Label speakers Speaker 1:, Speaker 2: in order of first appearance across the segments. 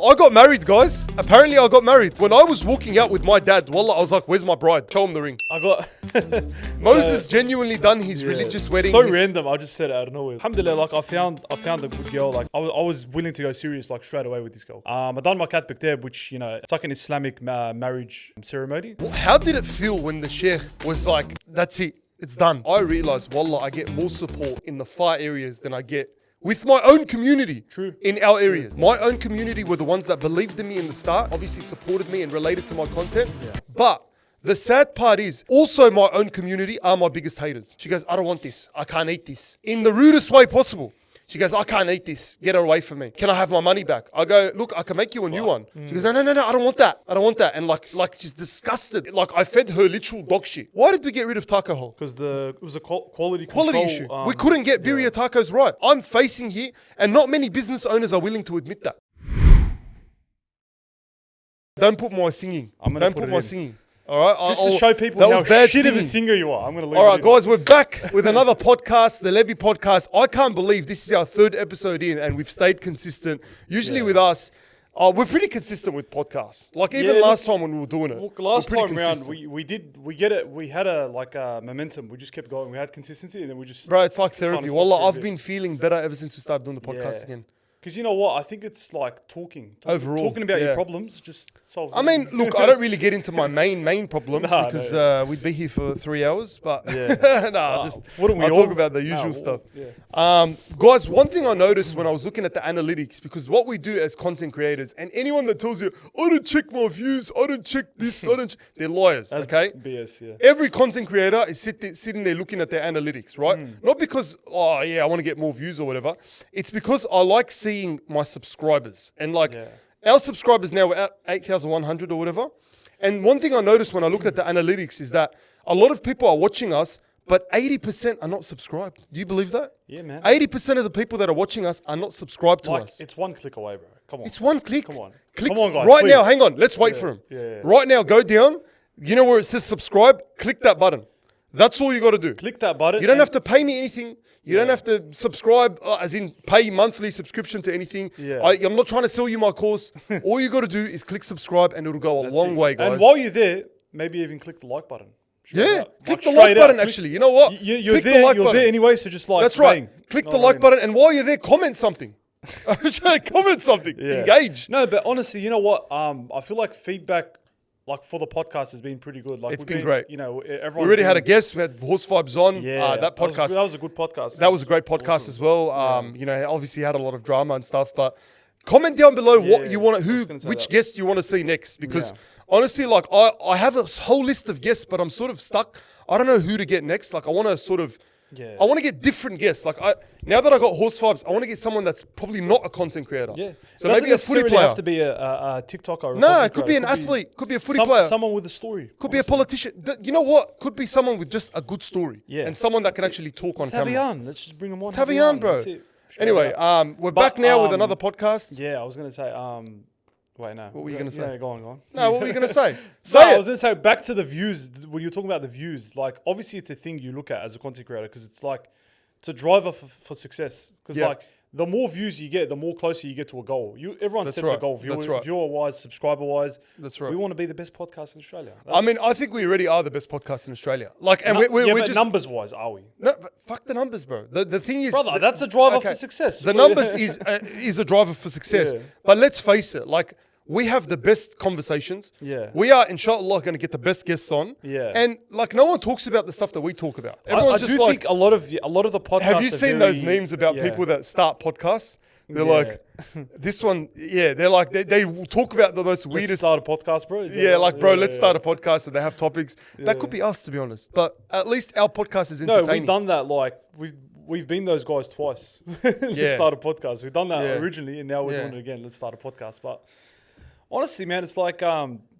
Speaker 1: I got married, guys. Apparently, I got married. When I was walking out with my dad, wallah, I was like, where's my bride? Show him the ring.
Speaker 2: I got...
Speaker 1: Moses genuinely done his religious wedding.
Speaker 2: So random, I just said it out of nowhere. Alhamdulillah, like I found a good girl. Like I was willing to go serious like straight away with this girl. I done my kat bikteb, which, you know, it's like an Islamic marriage ceremony.
Speaker 1: How did it feel when the sheikh was like, that's it, it's done? I realized, wallah, I get more support in the far areas than I get with my own community.
Speaker 2: True.
Speaker 1: In our areas. My own community were the ones that believed in me in the start, obviously supported me and related to my content. Yeah. But the sad part is also my own community are my biggest haters. She goes, I don't want this. I can't eat this. In the rudest way possible. She goes, I can't eat this. Get her away from me. Can I have my money back? I go, look, I can make you a new one. She goes, no, I don't want that. I don't want that. And like she's disgusted. Like I fed her literal dog shit. Why did we get rid of Taco Hole?
Speaker 2: Because it was a quality
Speaker 1: issue. We couldn't get birria tacos right. I'm facing here, and not many business owners are willing to admit that. Don't put my singing. Don't put my singing. All right,
Speaker 2: just to show people how shit of a singer you are. I'm going to leave.
Speaker 1: All right, guys, we're back with another podcast, the Levy Podcast. I can't believe this is our third episode in, and we've stayed consistent. Usually with us, we're pretty consistent with podcasts. Like even last time when we were doing it,
Speaker 2: look, last time around we get it. We had a momentum. We just kept going. We had consistency, and then we just
Speaker 1: bro, it's like therapy. Wallah, I've been feeling better ever since we started doing the podcast again.
Speaker 2: Because you know what? I think it's like talking about your problems just solves it.
Speaker 1: I mean, look, I don't really get into my main problems because we'd be here for 3 hours. But I'll talk about the usual stuff. Yeah. Guys, one thing I noticed when I was looking at the analytics, because what we do as content creators, and anyone that tells you, I don't check my views, I don't check this, they're liars, okay?
Speaker 2: BS, yeah.
Speaker 1: Every content creator is sitting there looking at their analytics, right? Not because, I want to get more views or whatever. It's because I like seeing my subscribers, and our subscribers now are at 8,100 or whatever. And one thing I noticed when I looked at the analytics is that a lot of people are watching us, but 80% are not subscribed. Do you believe that?
Speaker 2: Yeah, man.
Speaker 1: 80% of the people that are watching us are not subscribed to us.
Speaker 2: It's one click away, bro. Come on.
Speaker 1: It's one click.
Speaker 2: Come on.
Speaker 1: Clicks
Speaker 2: Come on, guys.
Speaker 1: Right
Speaker 2: please.
Speaker 1: now, hang on. Let's wait for him.
Speaker 2: Yeah.
Speaker 1: Right now, go down. You know where it says subscribe? Click that button. That's all you got to do.
Speaker 2: Click that button.
Speaker 1: You don't have to pay me anything. You don't have to subscribe, as in pay monthly subscription to anything. Yeah. I'm not trying to sell you my course. All you got to do is click subscribe, and it'll go a long way, guys.
Speaker 2: And while you're there, maybe even click the like button.
Speaker 1: Click the like button, actually. You know what?
Speaker 2: You're there anyway, so just like.
Speaker 1: That's right. Click the like button, and while you're there, comment something. Comment something. Engage.
Speaker 2: No, but honestly, you know what? I feel like feedback, like for the podcast, has been pretty good. Like
Speaker 1: it's been great.
Speaker 2: You know, everyone.
Speaker 1: We already had a guest. We had Horse Vibes on. That podcast.
Speaker 2: That was a good podcast.
Speaker 1: That was a great podcast as well. You know, obviously had a lot of drama and stuff. But comment down below what you want to, which guest you want to see next. Because honestly, like I have a whole list of guests, but I'm sort of stuck. I don't know who to get next. Like I want to sort of. I want to get different guests. Like now that I got Horse Vibes, I want to get someone that's probably not a content creator. Yeah.
Speaker 2: So maybe a footy player. Have to be a TikToker.
Speaker 1: No, it could be an athlete. Could be a footy player.
Speaker 2: Someone with a story.
Speaker 1: Could be a politician. You know what? Could be someone with just a good story. Yeah. And someone that can actually talk on camera.
Speaker 2: Tavian. Let's just bring them on.
Speaker 1: Tavian, bro. Anyway, we're back now with another podcast.
Speaker 2: Yeah, I was gonna say. Wait, no.
Speaker 1: What were you going to say?
Speaker 2: Yeah, go on.
Speaker 1: No, what were you going to say?
Speaker 2: I was going to say, back to the views. When you're talking about the views, like, obviously it's a thing you look at as a content creator because it's like, it's a driver for success. Because like, the more views you get, the more closer you get to a goal. Everyone sets a goal. Viewer-wise, subscriber-wise. That's right. We want to be the best podcast in Australia.
Speaker 1: I mean, I think we already are the best podcast in Australia. Like, and we're just
Speaker 2: numbers-wise, are we?
Speaker 1: No, but fuck the numbers, bro. The thing is,
Speaker 2: brother, that's a driver for success.
Speaker 1: The numbers is a driver for success. Yeah. But let's face it, like. We have the best conversations. Yeah. We are, inshallah, going to get the best guests on. Yeah. And like no one talks about the stuff that we talk about. Everyone's just like,
Speaker 2: think a lot of the podcasts.
Speaker 1: Have you seen those memes about people that start podcasts? They're like, this one, they're like, they talk about the most weirdest.
Speaker 2: Let's start a podcast, bro.
Speaker 1: Let's start a podcast and they have topics. That could be us, to be honest. But at least our podcast is entertaining.
Speaker 2: No, we've done that. Like we've been those guys twice. Let's start a podcast. We've done that originally, and now we're doing it again. Let's start a podcast, but. Honestly, man, it's like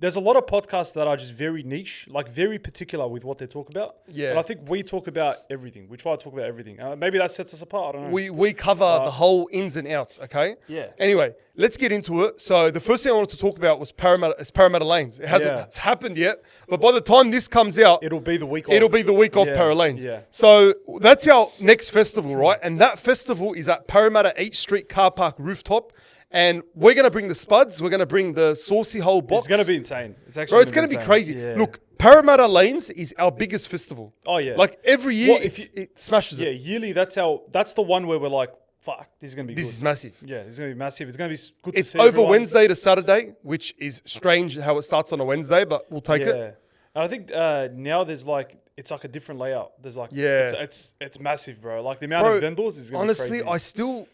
Speaker 2: there's a lot of podcasts that are just very niche, like very particular with what they talk about. Yeah. And I think we talk about everything. We try to talk about everything. Maybe that sets us apart. I don't know.
Speaker 1: We cover the whole ins and outs, okay?
Speaker 2: Yeah.
Speaker 1: Anyway, let's get into it. So the first thing I wanted to talk about was Parramatta Lanes. It hasn't happened yet, but by the time this comes out,
Speaker 2: it'll be the week
Speaker 1: off Parra Lanes. Yeah. So that's our next festival, right? And that festival is at Parramatta 8th Street Car Park rooftop. And we're going to bring the spuds. We're going to bring the saucy whole box.
Speaker 2: It's going to be insane. It's actually
Speaker 1: Bro, it's going to be crazy.
Speaker 2: Yeah.
Speaker 1: Look, Parramatta Lanes is our biggest festival.
Speaker 2: Oh, yeah.
Speaker 1: Like every year, it smashes
Speaker 2: it. Yeah, yearly, that's the one where we're like, fuck, this is going to be good.
Speaker 1: This is massive.
Speaker 2: Yeah, it's going to be massive. It's going to be good
Speaker 1: it's
Speaker 2: to see
Speaker 1: over
Speaker 2: everyone.
Speaker 1: Wednesday to Saturday, which is strange how it starts on a Wednesday, but we'll take it.
Speaker 2: And I think now there's like, it's like a different layout. There's like, it's massive, bro. Like the amount of vendors is going to be crazy.
Speaker 1: Honestly, I still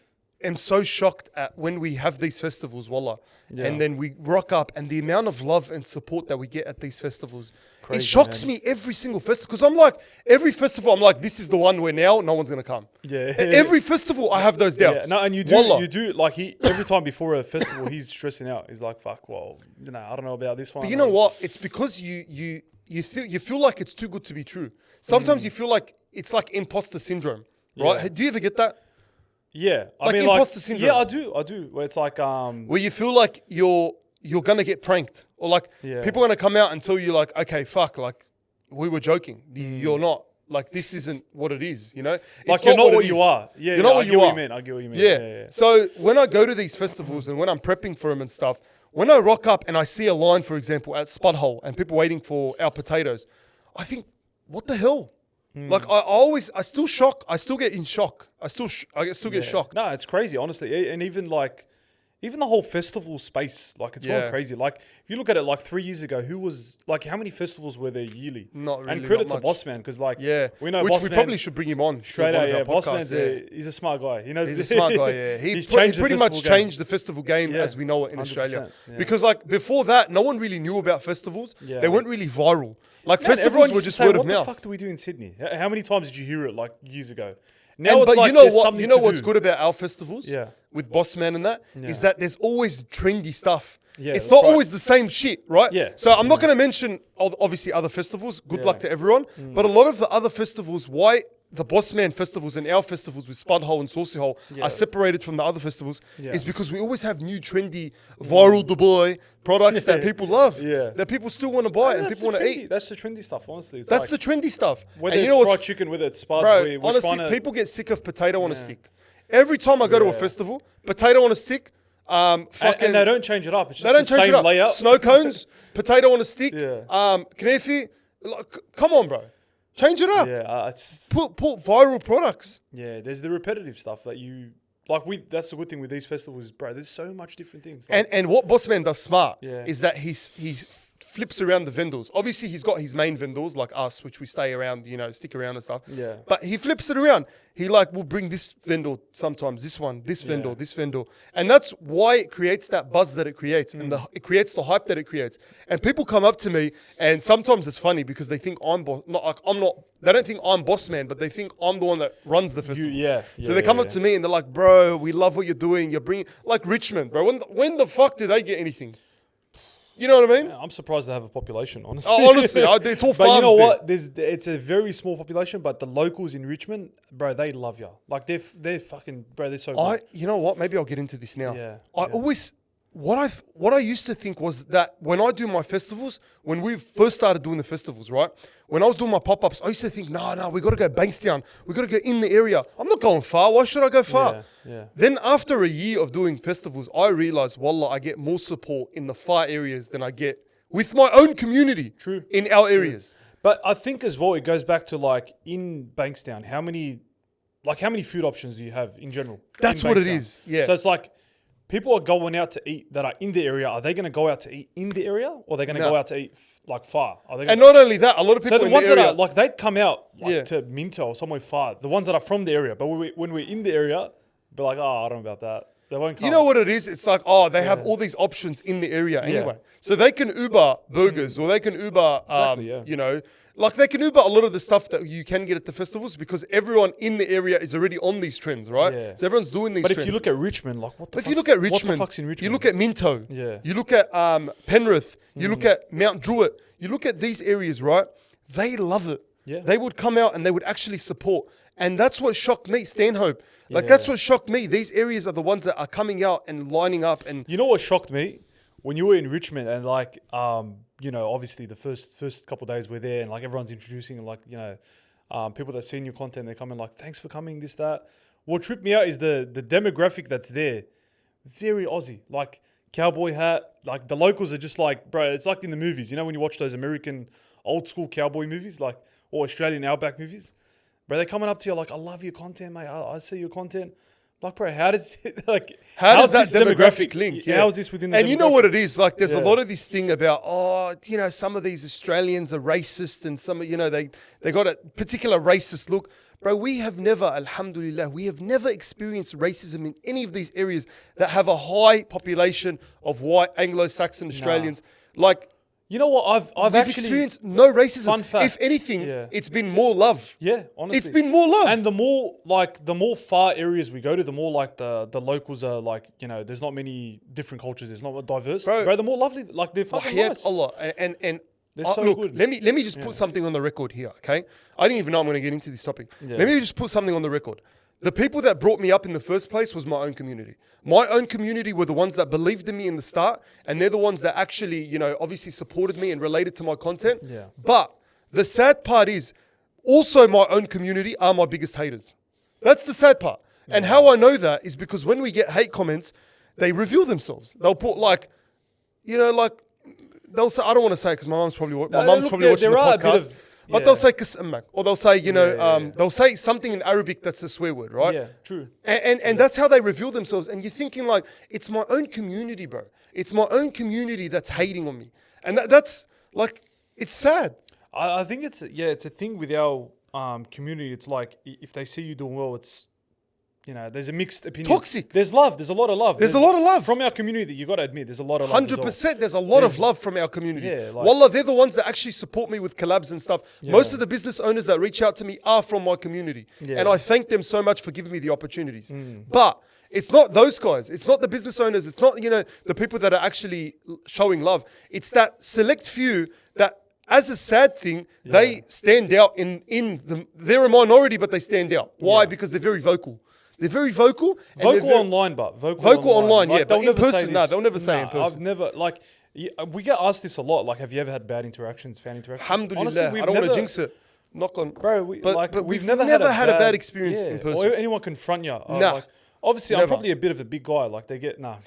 Speaker 1: am so shocked at when we have these festivals, wallah. Yeah. And then we rock up and the amount of love and support that we get at these festivals. Crazy, it shocks me every single festival. Because I'm like, every festival, I'm like, this is the one where now no one's going to come.
Speaker 2: Yeah.
Speaker 1: Every festival, I have those doubts.
Speaker 2: Yeah. No, and you do, like every time before a festival, he's stressing out. He's like, fuck, well, I don't know about this one.
Speaker 1: But you know what? It's because you feel like it's too good to be true. Sometimes you feel like it's like imposter syndrome, right? Yeah. Do you ever get that?
Speaker 2: Yeah,
Speaker 1: I mean, imposter syndrome.
Speaker 2: Yeah, I do. Where it's like,
Speaker 1: where you feel like you're gonna get pranked, or like people are gonna come out and tell you like, okay, fuck, like we were joking. You're not. Like this isn't what it is, you know.
Speaker 2: Like you're not what you are. Yeah, you're not what you are. I get what you mean.
Speaker 1: Yeah. So when I go to these festivals and when I'm prepping for them and stuff, when I rock up and I see a line, for example, at Spud Hole and people waiting for our potatoes, I think, what the hell? Like I still get in shock. I still get shocked.
Speaker 2: No, it's crazy, honestly. And even the whole festival space, like it's gone crazy. Like if you look at it, like 3 years ago, how many festivals were there yearly?
Speaker 1: Not really.
Speaker 2: And credit to Bossman because we know
Speaker 1: which
Speaker 2: Bossman,
Speaker 1: we probably should bring him on
Speaker 2: straight out. Yeah, Bossman's he's a smart guy.
Speaker 1: He's a smart guy. Yeah, he pretty much changed the festival game as we know it in Australia. Yeah. Because like before that, no one really knew about festivals. Yeah. They weren't really viral. Like festivals were just word of mouth.
Speaker 2: What the fuck do we do in Sydney? How many times did you hear it like years ago? Now
Speaker 1: but like you know what's good about our festivals? Yeah. With Bossman and that is that there's always trendy stuff. Yeah, it's not always the same shit, right? Yeah. So I'm not going to mention obviously other festivals. Good luck to everyone. But a lot of the other festivals, why the Bossman festivals and our festivals with Spud Hole and Saucy Hole are separated from the other festivals is because we always have new trendy viral Dubai products that people love, that people still want to buy and people want to eat.
Speaker 2: That's the trendy stuff, honestly.
Speaker 1: That's the trendy stuff.
Speaker 2: Whether it's fried chicken, whether it's spuds.
Speaker 1: Bro, honestly, people get sick of potato on a stick. Every time I go to a festival, potato on a stick.
Speaker 2: And they don't change it up. It's just the same layout.
Speaker 1: Snow cones, potato on a stick, knefi. Like, come on, bro. Change it up.
Speaker 2: Yeah,
Speaker 1: put viral products.
Speaker 2: Yeah, there's the repetitive stuff that you like. That's the good thing with these festivals, bro. There's so much different things.
Speaker 1: Like, and what Bossman does smart is that he flips around the vendors. Obviously, he's got his main vendors like us, which we stay around, stick around and stuff. Yeah. But he flips it around. He will bring this vendor sometimes, this one, this vendor, this vendor. And that's why it creates that buzz that it creates and it creates the hype that it creates. And people come up to me and sometimes it's funny because they think they don't think I'm Bossman, but they think I'm the one that runs the festival. So they come up to me and they're like, bro, we love what you're doing. You're bringing, like Richmond, bro. When the fuck do they get anything? You know what I mean?
Speaker 2: Yeah, I'm surprised they have a population, honestly.
Speaker 1: Oh, honestly, it's all farms.
Speaker 2: But you know what? It's a very small population, but the locals in Richmond, bro, they love you. Like they're fucking, bro, they're so good.
Speaker 1: You know what? Maybe I'll get into this now. Yeah. What I used to think was that when I do my festivals, when we first started doing the festivals, right? When I was doing my pop-ups, I used to think, no, we got to go Bankstown. We got to go in the area. I'm not going far. Why should I go far? Yeah. Then after a year of doing festivals, I realized, wallah, I get more support in the far areas than I get with my own community.
Speaker 2: True.
Speaker 1: In our areas.
Speaker 2: But I think as well, it goes back to like in Bankstown, how many food options do you have in general?
Speaker 1: That's what it is. Yeah.
Speaker 2: So it's like, people are going out to eat that are in the area. Are they going to go out to eat in the area, or are they going to go out to eat like far?
Speaker 1: And not only that, a lot of people in the area,
Speaker 2: that are like they'd come out to Minto or somewhere far. The ones that are from the area, but when we're in the area, they're like, I don't know about that. They won't come.
Speaker 1: You know what it is? It's like, they have all these options in the area anyway. So they can Uber burgers or they can Uber, like they can Uber a lot of the stuff that you can get at the festivals because everyone in the area is already on these trends, right? Yeah. So everyone's doing these trends.
Speaker 2: But if you look at Richmond, like what the fuck?
Speaker 1: If you look at Richmond,
Speaker 2: what the fuck's in Richmond?
Speaker 1: You look at Minto. Yeah. You look at Penrith. You look at Mount Druitt. You look at these areas, right? They love it. Yeah. They would come out and they would actually support. And that's what shocked me, Stanhope. That's what shocked me. These areas are the ones that are coming out and lining up. And
Speaker 2: you know what shocked me? When you were in Richmond and like, obviously the first couple of days we're there and like everyone's introducing and like, people that seen your content, they come in like, thanks for coming, this, that. What tripped me out is the demographic that's there. very Aussie. Like cowboy hat. Like the locals are just like, bro, it's like in the movies. You know when you watch those American old school cowboy movies, like, or Australian outback movies? Bro, they're coming up to you like, I love your content, mate. I see your content. Like, bro, how does it, like,
Speaker 1: how does that demographic link?
Speaker 2: Yeah. How is this within the
Speaker 1: And you know what it is? Like, there's a
Speaker 2: Yeah.
Speaker 1: lot of this thing about, some of these Australians are racist and some, they got a particular racist look. Bro, we have never, alhamdulillah, we have never experienced racism in any of these areas that have a high population of white Anglo-Saxon Australians. Like,
Speaker 2: you know what? I've
Speaker 1: we've
Speaker 2: actually
Speaker 1: experienced no racism.
Speaker 2: Fun fact.
Speaker 1: If anything,
Speaker 2: Yeah.
Speaker 1: it's been more love.
Speaker 2: Yeah, honestly.
Speaker 1: It's been more love.
Speaker 2: And the more far areas we go to, the more like the locals are like, there's not many different cultures. There's not diverse. Bro, the more lovely, like they're fucking
Speaker 1: Wahiyat
Speaker 2: nice.
Speaker 1: Allah. And
Speaker 2: They're so
Speaker 1: look,
Speaker 2: good.
Speaker 1: let me just put something on the record here, okay? I didn't even know I'm going to get into this topic.
Speaker 2: Yeah.
Speaker 1: Let me just put something on the record. The people that brought me up in the first place was my own community. My own community were the ones that believed in me in the start, and they're the ones that actually, obviously supported me and related to my content.
Speaker 2: Yeah.
Speaker 1: But the sad part is, also my own community are my biggest haters. That's the sad part. And how I know that is because when we get hate comments, they reveal themselves. They'll put they'll say, I don't want to say it because my mum's probably watching the podcast. But they'll say "Kissammak," or they'll say, they'll say something in Arabic that's a swear word, right?
Speaker 2: Yeah, true.
Speaker 1: And that's how they reveal themselves. And you're thinking like, it's my own community, bro. It's my own community that's hating on me. And that's like, it's sad.
Speaker 2: I think it's a thing with our community. It's like if they see you doing well, it's there's a mixed opinion.
Speaker 1: Toxic.
Speaker 2: There's love. There's a lot of love.
Speaker 1: There's a lot of love.
Speaker 2: From our community. You got to admit, there's a lot of love.
Speaker 1: 100%. There's a lot of love from our community.
Speaker 2: Yeah,
Speaker 1: Wallah, they're the ones that actually support me with collabs and stuff.
Speaker 2: Yeah.
Speaker 1: Most of the business owners that reach out to me are from my community.
Speaker 2: Yeah.
Speaker 1: And I thank them so much for giving me the opportunities. But it's not those guys. It's not the business owners. It's not, the people that are actually showing love. It's that select few that, as a sad thing, they stand out they're a minority, but they stand out. Why?
Speaker 2: Yeah.
Speaker 1: Because they're very vocal. They're very vocal.
Speaker 2: Vocal online, but
Speaker 1: vocal online,
Speaker 2: like,
Speaker 1: yeah. But in person, they'll never say in person.
Speaker 2: I've never, we get asked this a lot. Like, have you ever had bad interactions, fan interactions?
Speaker 1: Alhamdulillah.
Speaker 2: Honestly,
Speaker 1: I don't want to jinx it. Knock on.
Speaker 2: Bro,
Speaker 1: but
Speaker 2: we've
Speaker 1: never had a bad experience in person.
Speaker 2: Or anyone confront you.
Speaker 1: Nah.
Speaker 2: Obviously,
Speaker 1: Never.
Speaker 2: I'm probably a bit of a big guy. Like, they get, but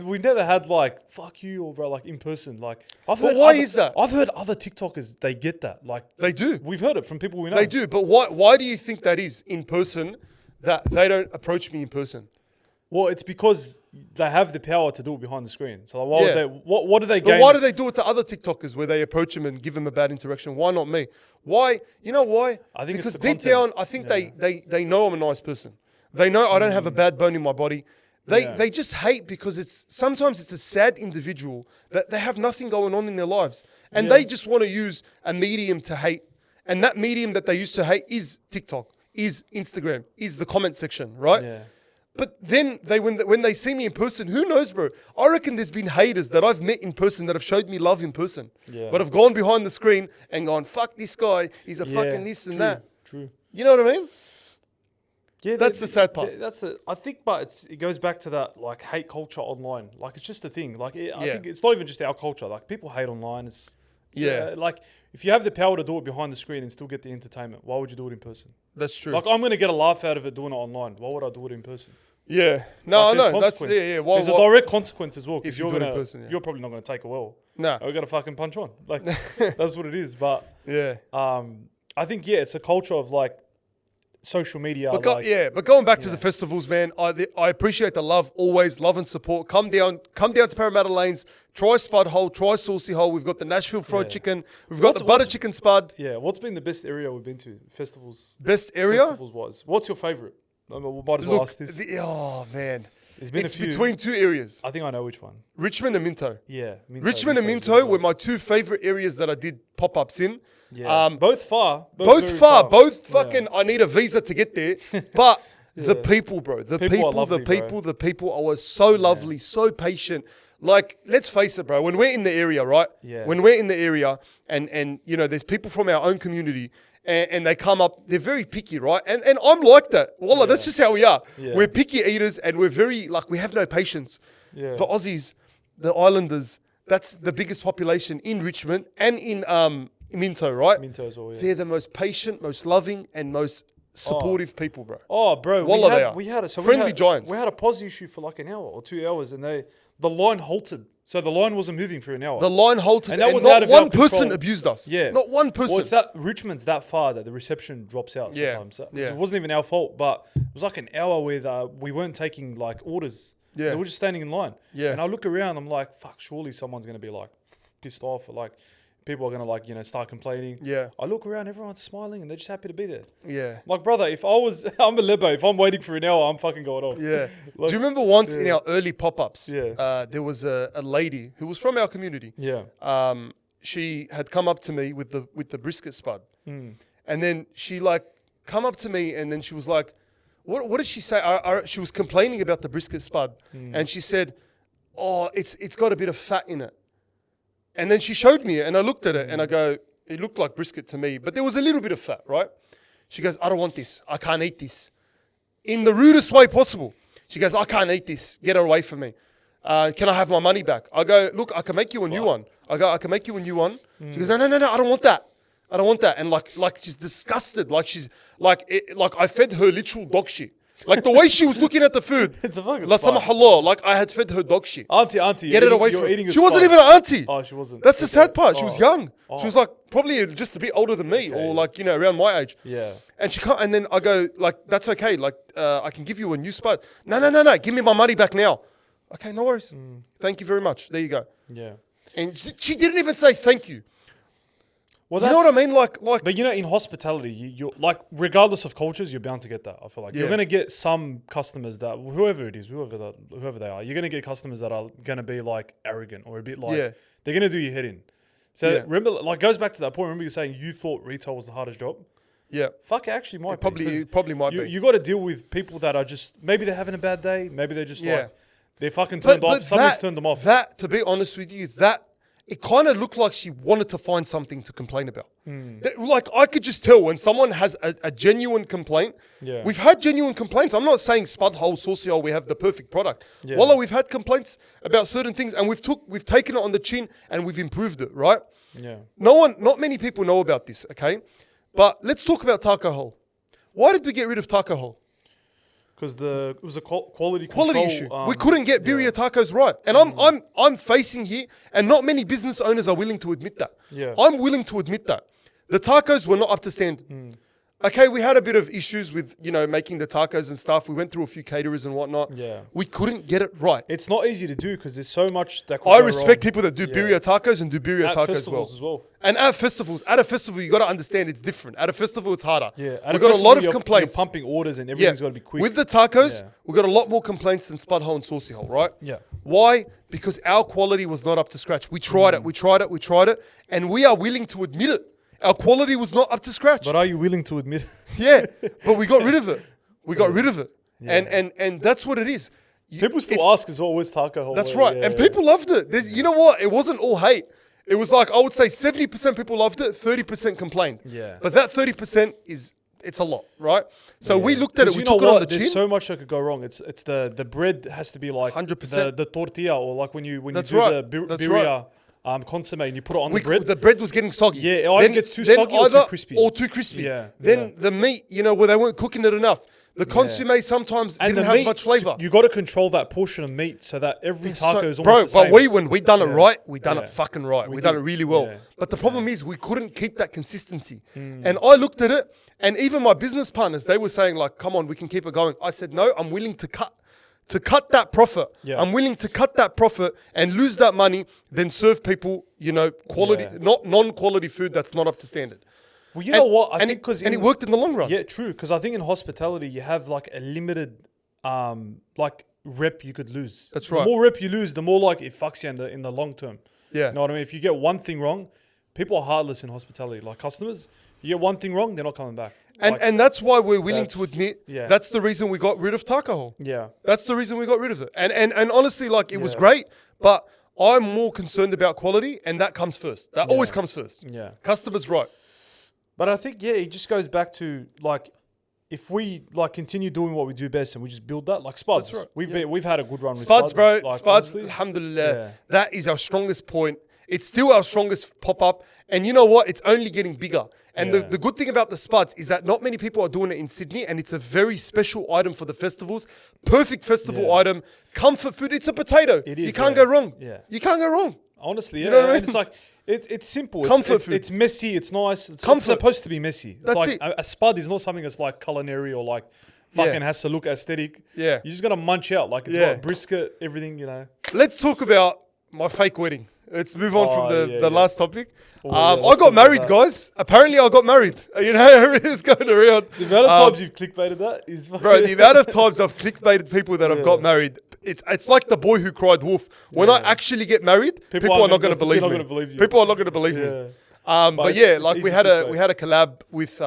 Speaker 2: we've never had, like, fuck you, or bro, like, in person. Like,
Speaker 1: why is that?
Speaker 2: I've heard other TikTokers, they get that. Like,
Speaker 1: They do.
Speaker 2: we've heard it from people we know.
Speaker 1: They do. But why do you think that is in person, that they don't approach me in person?
Speaker 2: Well, it's because they have the power to do it behind the screen. So like, why would
Speaker 1: Yeah.
Speaker 2: they? What do they gain?
Speaker 1: But why do they do it to other TikTokers where they approach them and give them a bad interaction? Why not me? Why? You know why?
Speaker 2: I think it's
Speaker 1: because
Speaker 2: the
Speaker 1: deep
Speaker 2: content.
Speaker 1: down, I think they know I'm a nice person. They know I don't have a bad bone in my body. They just hate because sometimes it's a sad individual that they have nothing going on in their lives. And they just want to use a medium to hate. And that medium that they use to hate is TikTok, is Instagram, is the comment section, right?
Speaker 2: Yeah.
Speaker 1: But then when they see me in person, who knows, bro? I reckon there's been haters that I've met in person that have showed me love in person.
Speaker 2: Yeah.
Speaker 1: But have gone behind the screen and gone, fuck this guy, he's a fucking this and
Speaker 2: true,
Speaker 1: that.
Speaker 2: True.
Speaker 1: You know what I mean?
Speaker 2: Yeah,
Speaker 1: That's the sad part.
Speaker 2: I think, but it goes back to that like hate culture online. Like it's just a thing. Like I
Speaker 1: Yeah.
Speaker 2: think it's not even just our culture. Like people hate online. It's
Speaker 1: Yeah.
Speaker 2: like if you have the power to do it behind the screen and still get the entertainment, why would you do it in person?
Speaker 1: That's true.
Speaker 2: Like I'm gonna get a laugh out of it doing it online. Why would I do it in person?
Speaker 1: Yeah. No,
Speaker 2: Like, there's
Speaker 1: no. That's,
Speaker 2: consequence.
Speaker 1: yeah.
Speaker 2: There's a direct consequence as well. 'Cause
Speaker 1: If you do it in
Speaker 2: gonna,
Speaker 1: person, yeah.
Speaker 2: you're probably not gonna take it well.
Speaker 1: Nah.
Speaker 2: We're gonna fucking punch on. Like that's what it is. But
Speaker 1: Yeah.
Speaker 2: I think it's a culture of like social media.
Speaker 1: But
Speaker 2: like,
Speaker 1: going back to the festivals, man, I appreciate the love, always love and support. Come down to Parramatta Lanes, try Spud Hole, try Saucy Hole. We've got the Nashville fried chicken, we've got the butter chicken spud.
Speaker 2: Yeah, what's been the best area we've been to? Festivals.
Speaker 1: Best area?
Speaker 2: Festivals wise. What's your favourite? We might as well ask this.
Speaker 1: Oh man,
Speaker 2: There's been
Speaker 1: it's
Speaker 2: a few.
Speaker 1: between two areas:
Speaker 2: I think I know which one.
Speaker 1: Richmond and Minto.
Speaker 2: Yeah, Minto,
Speaker 1: Richmond and
Speaker 2: Minto's
Speaker 1: Minto
Speaker 2: good
Speaker 1: were
Speaker 2: as
Speaker 1: my two favorite areas that I did pop-ups in.
Speaker 2: Yeah, both far.
Speaker 1: Both
Speaker 2: very
Speaker 1: far, both fucking. I need a visa to get there, but the
Speaker 2: Yeah.
Speaker 1: people, bro, the
Speaker 2: People are
Speaker 1: people,
Speaker 2: lovely,
Speaker 1: the people. I was so lovely, so patient. Like, let's face it, bro. When we're in the area, right?
Speaker 2: Yeah.
Speaker 1: When we're in the area, and there's people from our own community, and they come up, they're very picky, right? And I'm like that. Wallah, that's just how we are.
Speaker 2: Yeah.
Speaker 1: We're picky eaters, and we're very we have no patience.
Speaker 2: Yeah.
Speaker 1: The Aussies, the Islanders, that's the biggest population in Richmond and in Minto, right?
Speaker 2: Minto as well. Yeah.
Speaker 1: They're the most patient, most loving, and most supportive people, bro.
Speaker 2: Oh, bro,
Speaker 1: Wallah, they are.
Speaker 2: we had so
Speaker 1: friendly giants.
Speaker 2: We had a pause issue for like an hour or 2 hours, and the line halted. So the line wasn't moving for an hour.
Speaker 1: The line halted,
Speaker 2: And that was
Speaker 1: not
Speaker 2: out of
Speaker 1: one
Speaker 2: our
Speaker 1: person
Speaker 2: control.
Speaker 1: abused us.
Speaker 2: Yeah.
Speaker 1: Not one person.
Speaker 2: Well, it's that Richmond's that far that the reception drops out
Speaker 1: Yeah.
Speaker 2: sometimes. So
Speaker 1: Yeah.
Speaker 2: it wasn't even our fault, but it was like an hour where we weren't taking like orders.
Speaker 1: Yeah.
Speaker 2: They were just standing in line.
Speaker 1: Yeah.
Speaker 2: And I look around, I'm like, fuck, surely someone's going to be like pissed off, or like people are going to like, start complaining.
Speaker 1: Yeah.
Speaker 2: I look around, everyone's smiling and they're just happy to be there.
Speaker 1: Yeah.
Speaker 2: Like, brother, I'm a lebo. If I'm waiting for an hour, I'm fucking going off.
Speaker 1: Yeah.
Speaker 2: Like,
Speaker 1: Do you remember once in our early pop-ups,
Speaker 2: Yeah.
Speaker 1: there was a lady who was from our community.
Speaker 2: Yeah.
Speaker 1: She had come up to me with the brisket spud.
Speaker 2: Mm.
Speaker 1: And then she like come up to me and then she was like, what did she say? She was complaining about the brisket spud. And she said, oh, it's got a bit of fat in it. And then she showed me it and I looked at it and I go, it looked like brisket to me, but there was a little bit of fat, right? She goes, I don't want this. I can't eat this. In the rudest way possible. She goes, I can't eat this. Get it away from me. Can I have my money back? I go, look, I can make you a new one. I can make you a new one. She goes, no, I don't want that. I don't want that. And like she's disgusted. Like she's like I fed her literal dog shit. Like the way she was looking at the food.
Speaker 2: It's a fucking
Speaker 1: La samahallah, like I had fed her dog shit.
Speaker 2: Auntie.
Speaker 1: Get it away from
Speaker 2: her.
Speaker 1: her. She wasn't even an auntie.
Speaker 2: Oh, she wasn't.
Speaker 1: That's the sad part. She was young.
Speaker 2: Oh.
Speaker 1: She was like probably just a bit older than me, or like around my age.
Speaker 2: Yeah.
Speaker 1: And she can't. And then I go like, that's okay. Like I can give you a new spud. No. Give me my money back now. Okay, no worries. Thank you very much. There you go.
Speaker 2: Yeah.
Speaker 1: And she didn't even say thank you.
Speaker 2: Well,
Speaker 1: You know what I mean? Like.
Speaker 2: But in hospitality, you're like, regardless of cultures, you're bound to get that. I feel like you're gonna get some customers that whoever it is, whoever they are, you're gonna get customers that are gonna be like arrogant or a bit like they're gonna do your head in. So remember, like, goes back to that point. Remember you saying you thought retail was the hardest job.
Speaker 1: Yeah.
Speaker 2: Fuck, it actually might be.
Speaker 1: Probably might be.
Speaker 2: You got to deal with people that are just maybe they're having a bad day, maybe they're just like they're fucking turned off. Something's turned them off.
Speaker 1: That, to be honest with you, it kind of looked like she wanted to find something to complain about. Like, I could just tell when someone has a genuine complaint.
Speaker 2: Yeah.
Speaker 1: We've had genuine complaints. I'm not saying spud hole, saucy hole, we have the perfect product.
Speaker 2: Yeah.
Speaker 1: Wallah, we've had complaints about certain things and we've taken it on the chin and we've improved it, right?
Speaker 2: Yeah.
Speaker 1: Not many people know about this, okay? But let's talk about taco hole. Why did we get rid of taco hole?
Speaker 2: Because it was a quality
Speaker 1: issue. We couldn't get birria tacos right, and I'm facing here, and not many business owners are willing to admit that.
Speaker 2: Yeah.
Speaker 1: I'm willing to admit that the tacos were not up to standard. Okay, we had a bit of issues with making the tacos and stuff. We went through a few caterers and whatnot.
Speaker 2: Yeah,
Speaker 1: we couldn't get it right.
Speaker 2: It's not easy to do because there's so much that.
Speaker 1: I respect people that do birria tacos and do birria
Speaker 2: at
Speaker 1: tacos
Speaker 2: festivals as well.
Speaker 1: And at a festival, you got to understand it's different. At a festival, it's harder.
Speaker 2: Yeah,
Speaker 1: we got a lot of complaints.
Speaker 2: You're pumping orders and everything's got to be quick.
Speaker 1: With the tacos, we got a lot more complaints than spud hole and saucy hole, right?
Speaker 2: Yeah.
Speaker 1: Why? Because our quality was not up to scratch. We tried it, and we are willing to admit it. Our quality was not up to scratch.
Speaker 2: But are you willing to admit it?
Speaker 1: Yeah, but we got rid of it. And that's what it is.
Speaker 2: People still ask as well, where's taco hole?
Speaker 1: That's right. And people loved it. You know what? It wasn't all hate. It was like, I would say 70% people loved it, 30% complained.
Speaker 2: Yeah.
Speaker 1: But that 30% it's a lot, right? So we looked at it, we took it on the chin.
Speaker 2: There's so much that could go wrong. It's the bread has to be like
Speaker 1: 100%.
Speaker 2: The tortilla, or like when you do the birria consomme and you put it on the bread.
Speaker 1: The bread was getting soggy.
Speaker 2: Yeah, it either gets too soggy or too crispy.
Speaker 1: Yeah. Then the meat, where they weren't cooking it enough. The consomme sometimes didn't have much flavor.
Speaker 2: You got to control that portion of meat so that every taco is almost the same.
Speaker 1: But when we done it right, we done it fucking right. We done it really well.
Speaker 2: Yeah.
Speaker 1: But the problem is we couldn't keep that consistency. And I looked at it, and even my business partners, they were saying like, come on, we can keep it going. I said, no, I'm willing to cut that profit.
Speaker 2: Yeah.
Speaker 1: I'm willing to cut that profit and lose that money, then serve people, quality, not non-quality food that's not up to standard.
Speaker 2: Well, you know what? I think
Speaker 1: because it worked in the long run.
Speaker 2: Yeah, true. Because I think in hospitality you have like a limited, rep you could lose.
Speaker 1: That's right.
Speaker 2: The more rep you lose, the more like it fucks you in the long term.
Speaker 1: Yeah.
Speaker 2: You know what I mean? If you get one thing wrong, people are heartless in hospitality. Like customers, you get one thing wrong, they're not coming back.
Speaker 1: And that's why we're willing to admit that's the reason we got rid of taco hole.
Speaker 2: Yeah.
Speaker 1: That's the reason we got rid of it. And honestly, like, it was great, but I'm more concerned about quality, and that comes first. That always comes first.
Speaker 2: Yeah.
Speaker 1: Customers, right.
Speaker 2: But I think, it just goes back to, like, if we, like, continue doing what we do best and we just build that, like Spuds. That's right. We've had a good run with Spuds.
Speaker 1: Bro.
Speaker 2: Like,
Speaker 1: Spuds,
Speaker 2: honestly.
Speaker 1: alhamdulillah. That is our strongest point. It's still our strongest pop-up. And you know what? It's only getting bigger. And the good thing about the spuds is that not many people are doing it in Sydney, and it's a very special item for the festivals. Perfect festival item. Comfort food. It's a potato.
Speaker 2: It is,
Speaker 1: you can't go wrong.
Speaker 2: Yeah.
Speaker 1: You can't go wrong.
Speaker 2: Honestly,
Speaker 1: You know what I mean?
Speaker 2: And it's like, it's simple.
Speaker 1: Comfort food.
Speaker 2: It's messy. It's nice. It's
Speaker 1: Comfort.
Speaker 2: supposed to be messy. It's
Speaker 1: That's
Speaker 2: like
Speaker 1: it.
Speaker 2: A spud is not something that's like culinary or like fucking has to look aesthetic.
Speaker 1: Yeah.
Speaker 2: You're just going to munch out. Like, it's got brisket, everything, you know.
Speaker 1: Let's talk about my fake wedding. Let's move on from the last topic. I
Speaker 2: let's
Speaker 1: got
Speaker 2: talk
Speaker 1: married,
Speaker 2: about that.
Speaker 1: guys. Apparently, I got married. You know, it's going around.
Speaker 2: The amount of times you've clickbaited that is fucking...
Speaker 1: Bro, the amount of times I've clickbaited people that have got married, it's like the boy who cried wolf. When I actually get married, people are not going to believe me. People are not going to believe me. But yeah, like we had a collab with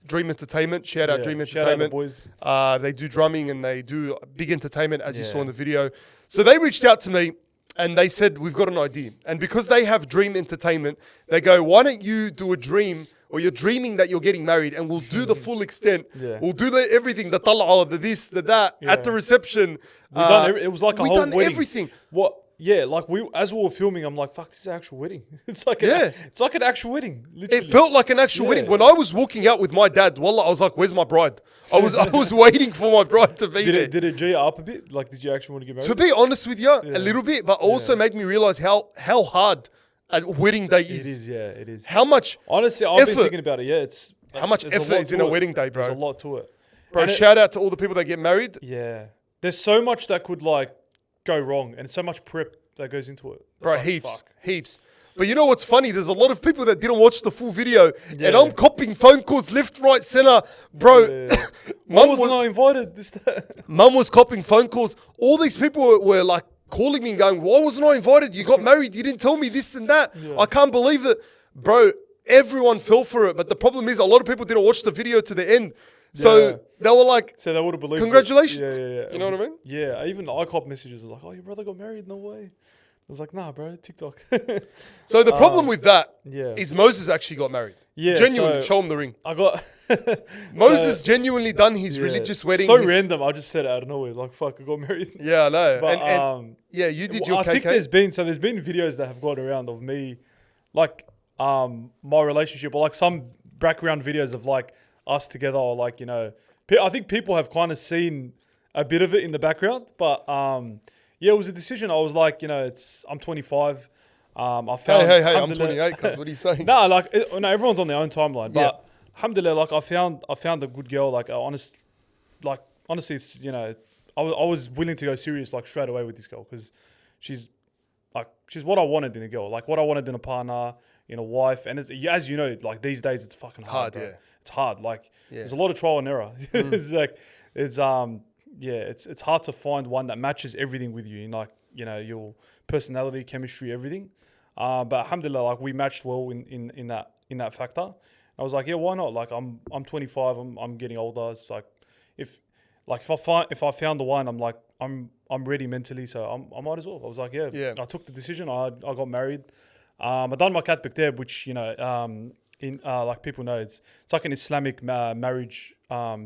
Speaker 1: Dream Entertainment. Shout out Dream Entertainment.
Speaker 2: Shout out the boys.
Speaker 1: They do drumming and they do big entertainment, as you saw in the video. So they reached out to me and they said, we've got an idea. And because they have Dream Entertainment, they go, why don't you do a dream, or you're dreaming that you're getting married, and we'll do the full extent. We'll do everything, the tal'a, the this, the that, at the reception.
Speaker 2: It was like a whole wedding.
Speaker 1: Everything.
Speaker 2: What? Yeah, like as we were filming, I'm like, fuck, this is an actual wedding. It's like an actual wedding. Literally.
Speaker 1: It felt like an actual wedding. When I was walking out with my dad, wallah, I was like, where's my bride? I was waiting for my bride to be there.
Speaker 2: Did it G up a bit? Like, did you actually want to get married?
Speaker 1: To be honest with you, a little bit, but also made me realize how hard a wedding day is.
Speaker 2: It is.
Speaker 1: How much
Speaker 2: Honestly, I've been thinking about it.
Speaker 1: How much effort is in a wedding day, bro?
Speaker 2: There's a lot to it.
Speaker 1: Bro, shout out to all the people that get married.
Speaker 2: Yeah. There's so much that could like go wrong, and so much prep that goes into it.
Speaker 1: Bro, heaps. But you know what's funny? There's a lot of people that didn't watch the full video, and I'm copying phone calls left, right, center. Bro,
Speaker 2: Mum wasn't I invited?
Speaker 1: Mum was copying phone calls. All these people were like calling me and going, why wasn't I invited? You got married. You didn't tell me this and that. I can't believe it. Bro, everyone fell for it. But the problem is a lot of people didn't watch the video to the end. So they were like,
Speaker 2: so they would have believed
Speaker 1: congratulations.
Speaker 2: Yeah.
Speaker 1: You know what I mean?
Speaker 2: Yeah. Even I cop messages. I was like, oh, your brother got married? No way. I was like, nah, bro, TikTok.
Speaker 1: So the problem with that is Moses actually got married.
Speaker 2: Yeah.
Speaker 1: Genuinely, show him the ring.
Speaker 2: I got...
Speaker 1: Moses genuinely done his religious wedding.
Speaker 2: So random. I just said it out of nowhere. Like, fuck, I got married.
Speaker 1: Yeah, I know.
Speaker 2: But,
Speaker 1: and you did your KK.
Speaker 2: I think there's been videos that have gone around of me, like, my relationship, or like some background videos of like us together, or like, you know, I think people have kind of seen a bit of it in the background, but it was a decision. I was like, you know, I'm 25. I found.
Speaker 1: Hey, I'm 28. Cause what are you saying?
Speaker 2: No, everyone's on their own timeline. But alhamdulillah, like I found a good girl. Like honestly, it's, you know, I was willing to go serious like straight away with this girl, because she's what I wanted in a girl, like what I wanted in a partner, in a wife. And as you know, like these days, it's fucking hard. Bro. It's hard. Like there's a lot of trial and error. It's hard to find one that matches everything with you, in like, you know, your personality, chemistry, everything. But alhamdulillah, like we matched well in that factor. I was like, yeah, why not? Like I'm 25, I'm getting older. It's like if I found the one, I'm like I'm ready mentally, so I might as well. I was like, yeah. I took the decision. I got married. I done my kat bikteb, which, you know, like people know, it's like an Islamic marriage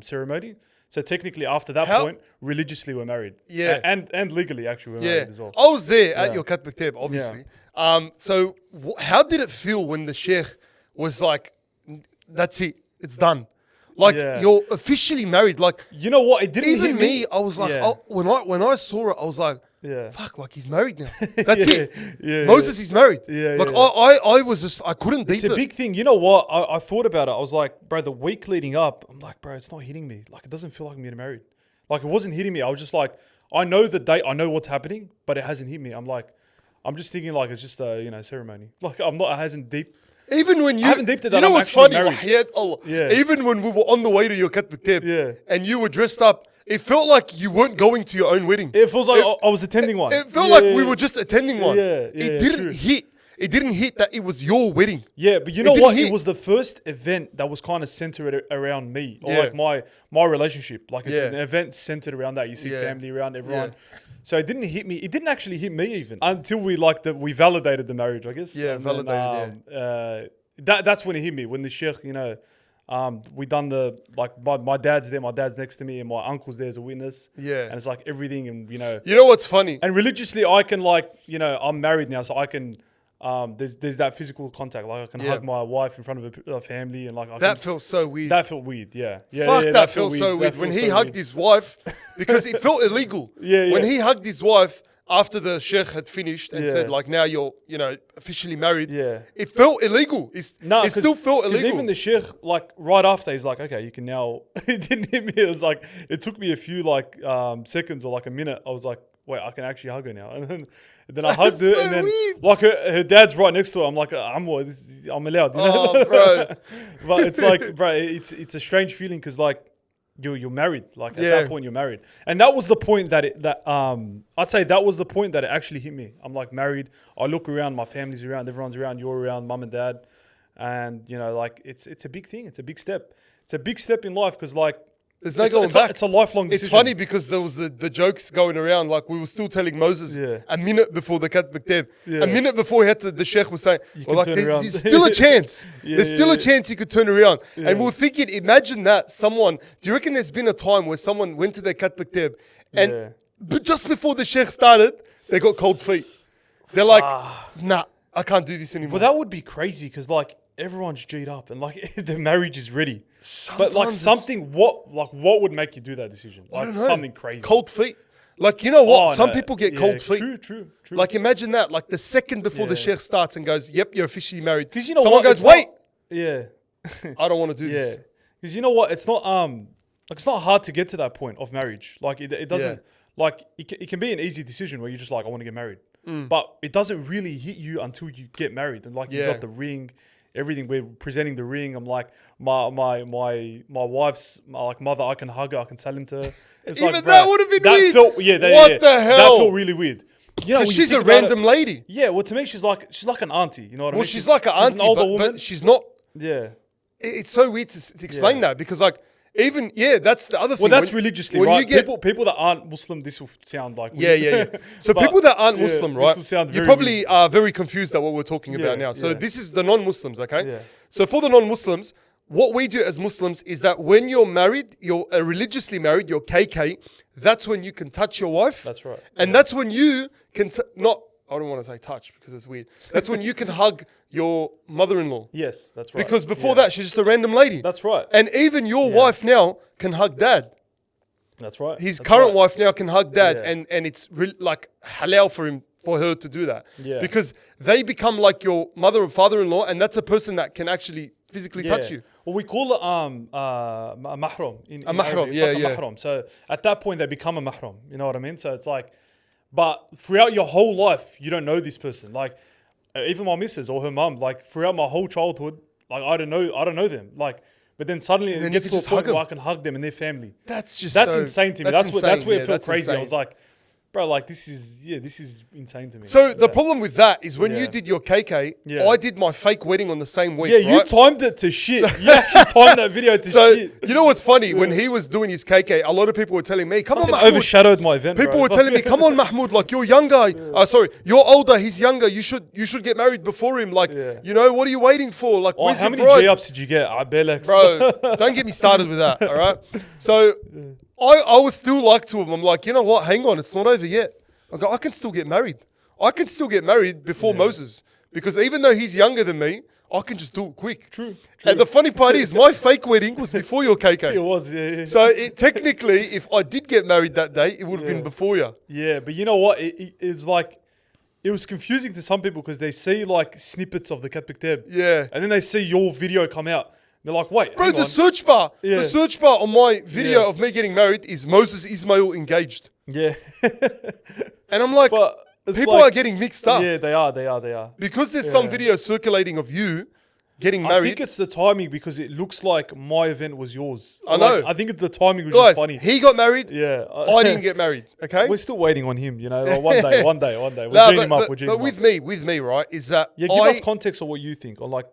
Speaker 2: ceremony. So technically, after that point, religiously we're married. Yeah, and legally actually we're married as well.
Speaker 1: I was there at your kat bikteb, obviously. So how did it feel when the sheikh was like, "That's it, it's done"? Like you're officially married. Like,
Speaker 2: you know what? It didn't
Speaker 1: even
Speaker 2: hit
Speaker 1: me. I was like, when I saw it, I was like, fuck, like he's married now. That's it. Moses is married. Like I was just, I couldn't deep it.
Speaker 2: It's a big thing. You know what? I thought about it. I was like, bro, the week leading up, I'm like, bro, it's not hitting me. Like, it doesn't feel like I'm getting married. Like, it wasn't hitting me. I was just like, I know the date, I know what's happening, but it hasn't hit me. I'm like, I'm just thinking like it's just a, you know, ceremony. Like it hasn't deep.
Speaker 1: Even when
Speaker 2: I haven't deeped it,
Speaker 1: you know what's funny?
Speaker 2: Allah.
Speaker 1: Even when we were on the way to your kat bikteb, and you were dressed up, it felt like you weren't going to your own wedding.
Speaker 2: It feels like I was attending one.
Speaker 1: It felt like we were just attending one.
Speaker 2: It
Speaker 1: didn't hit. It didn't hit that it was your wedding.
Speaker 2: Yeah, but you know what? It was the first event that was kind of centered around me, or like my relationship. Like it's an event centered around that. You see family around everyone. So it didn't hit me. It didn't actually hit me even until we validated the marriage, I guess.
Speaker 1: Yeah, and validated.
Speaker 2: That's when it hit me. When the sheikh, you know, we done my dad's there. My dad's next to me, and my uncle's there as a witness. Yeah, and it's like everything, and you know.
Speaker 1: You know what's funny?
Speaker 2: And religiously, I can I'm married now, so I can there's that physical contact. Like I can hug my wife in front of a family, and like
Speaker 1: that felt so weird.
Speaker 2: That felt weird. Yeah.
Speaker 1: Fuck, that felt so weird. When he hugged his wife, because it felt illegal. When he hugged his wife after the sheikh had finished and said like, now you're officially married. Yeah. It felt illegal. It still felt illegal.
Speaker 2: Even the sheikh, like right after, he's like, okay, you can now. It didn't hit me. It was like it took me a few like seconds or like a minute. I was like, wait, I can actually hug her now. And then I hugged her, and then weird. Like her dad's right next to her. I'm like, I'm allowed. You know?
Speaker 1: Oh, bro.
Speaker 2: But it's like, bro, it's a strange feeling because like you're married. Like at that point, you're married, and that was the point that I'd say that was the point that it actually hit me. I'm like married. I look around, my family's around, everyone's around, you're around, mum and dad, and like it's a big thing. It's a big step. It's a big step in life because like.
Speaker 1: There's no going back.
Speaker 2: It's a lifelong decision.
Speaker 1: It's funny because there was the jokes going around. Like we were still telling Moses a minute before the Kat B'Ktab. A minute before he had to, the sheikh was saying, there's still a chance. There's still a chance you could turn around. And we were thinking, imagine that someone, do you reckon there's been a time where someone went to their Kat B'Ktab and but just before the sheikh started, they got cold feet. They're like, nah, I can't do this anymore.
Speaker 2: Well, that would be crazy because like everyone's G'd up and like the marriage is ready. Sometimes but like something, what would make you do that decision? Like
Speaker 1: I don't know.
Speaker 2: Something crazy.
Speaker 1: Cold feet. Like, you know what? Some people get cold feet.
Speaker 2: True.
Speaker 1: Like, imagine that. Like, the second before the sheikh starts and goes, yep, you're officially married.
Speaker 2: Because you know
Speaker 1: someone
Speaker 2: what?
Speaker 1: goes, wait.
Speaker 2: I
Speaker 1: don't want to do this.
Speaker 2: Because you know what? It's not it's not hard to get to that point of marriage. Like, it doesn't, like, it can be an easy decision where you're just like, I want to get married. But it doesn't really hit you until you get married. And like, you got the ring. Everything, we're presenting the ring. I'm like my wife's like mother. I can hug her. I can salim to her. It's
Speaker 1: Even
Speaker 2: like,
Speaker 1: that would have been weird.
Speaker 2: What
Speaker 1: the hell?
Speaker 2: That felt really weird. You know,
Speaker 1: because she's a random lady.
Speaker 2: Yeah, well, to me, she's like an auntie. You know what I mean?
Speaker 1: Well, she's like an auntie,
Speaker 2: an older woman.
Speaker 1: but she's not.
Speaker 2: Yeah,
Speaker 1: it's so weird to explain that because like. Even that's the other thing.
Speaker 2: Well, that's religiously right. People that aren't Muslim, this will sound like
Speaker 1: weird. So people that aren't Muslim, right?
Speaker 2: This will sound
Speaker 1: you probably are very confused at what we're talking about now. So this is the non-Muslims, okay? Yeah. So for the non-Muslims, what we do as Muslims is that when you're married, you're religiously married, you're KK. That's when you can touch your wife.
Speaker 2: That's right.
Speaker 1: And that's when you can I don't want to say touch because it's weird. That's when you can hug your mother-in-law.
Speaker 2: Yes, that's right.
Speaker 1: Because before that, she's just a random lady.
Speaker 2: That's right.
Speaker 1: And even your wife now can hug dad.
Speaker 2: That's right.
Speaker 1: His current wife now can hug dad, and it's like halal for her to do that. Yeah. Because they become like your mother and father-in-law, and that's a person that can actually physically touch you.
Speaker 2: Well, we call it a mahram.
Speaker 1: A mahram,
Speaker 2: mahram. So at that point, they become a mahram. You know what I mean? So it's like, but throughout your whole life, you don't know this person. Like, even my missus or her mum, like throughout my whole childhood, like I don't know them. Like, but then suddenly it gets to a point where I can hug them and their family.
Speaker 1: That's
Speaker 2: insane to me. That's where it felt crazy. I was like, bro, like this is insane to me.
Speaker 1: So the problem with that is when you did your KK, I did my fake wedding on the same week.
Speaker 2: Yeah, you timed it to shit. You actually timed that video to shit.
Speaker 1: You know what's funny? When he was doing his KK, a lot of people were telling me, "Come on, Mahmoud."
Speaker 2: Overshadowed my event.
Speaker 1: People were telling me, "Come on, Mahmoud. Like you're younger. You're older. He's younger. You should get married before him. Like, what are you waiting for? Like, where's
Speaker 2: how
Speaker 1: your
Speaker 2: many
Speaker 1: bride?"
Speaker 2: J-ups did you get?
Speaker 1: Bro, don't get me started with that. All right. So I was still like to him. I'm like, you know what? Hang on, it's not over yet. I go, I can still get married. I can still get married before Moses. Because even though he's younger than me, I can just do it quick.
Speaker 2: True.
Speaker 1: And the funny part is, my fake wedding was before your KK.
Speaker 2: It was, yeah.
Speaker 1: So technically, if I did get married that day, it would have been before you.
Speaker 2: Yeah, but you know what? It's like, it was confusing to some people because they see like snippets of the Kat B'Ktab.
Speaker 1: Yeah.
Speaker 2: And then they see your video come out. They're like, wait,
Speaker 1: bro, the search bar on my video of me getting married is Moses Ismail engaged.
Speaker 2: Yeah.
Speaker 1: And I'm like, people are getting mixed up.
Speaker 2: Yeah, they are.
Speaker 1: Because there's some video circulating of you getting married.
Speaker 2: I think it's the timing because it looks like my event was yours.
Speaker 1: I know.
Speaker 2: I think the timing was
Speaker 1: just
Speaker 2: funny.
Speaker 1: He got married.
Speaker 2: Yeah.
Speaker 1: I didn't get married. Okay.
Speaker 2: We're still waiting on him, you know. One day. We'll gene him up.
Speaker 1: But with me, right, is that
Speaker 2: give us context of what you think, or like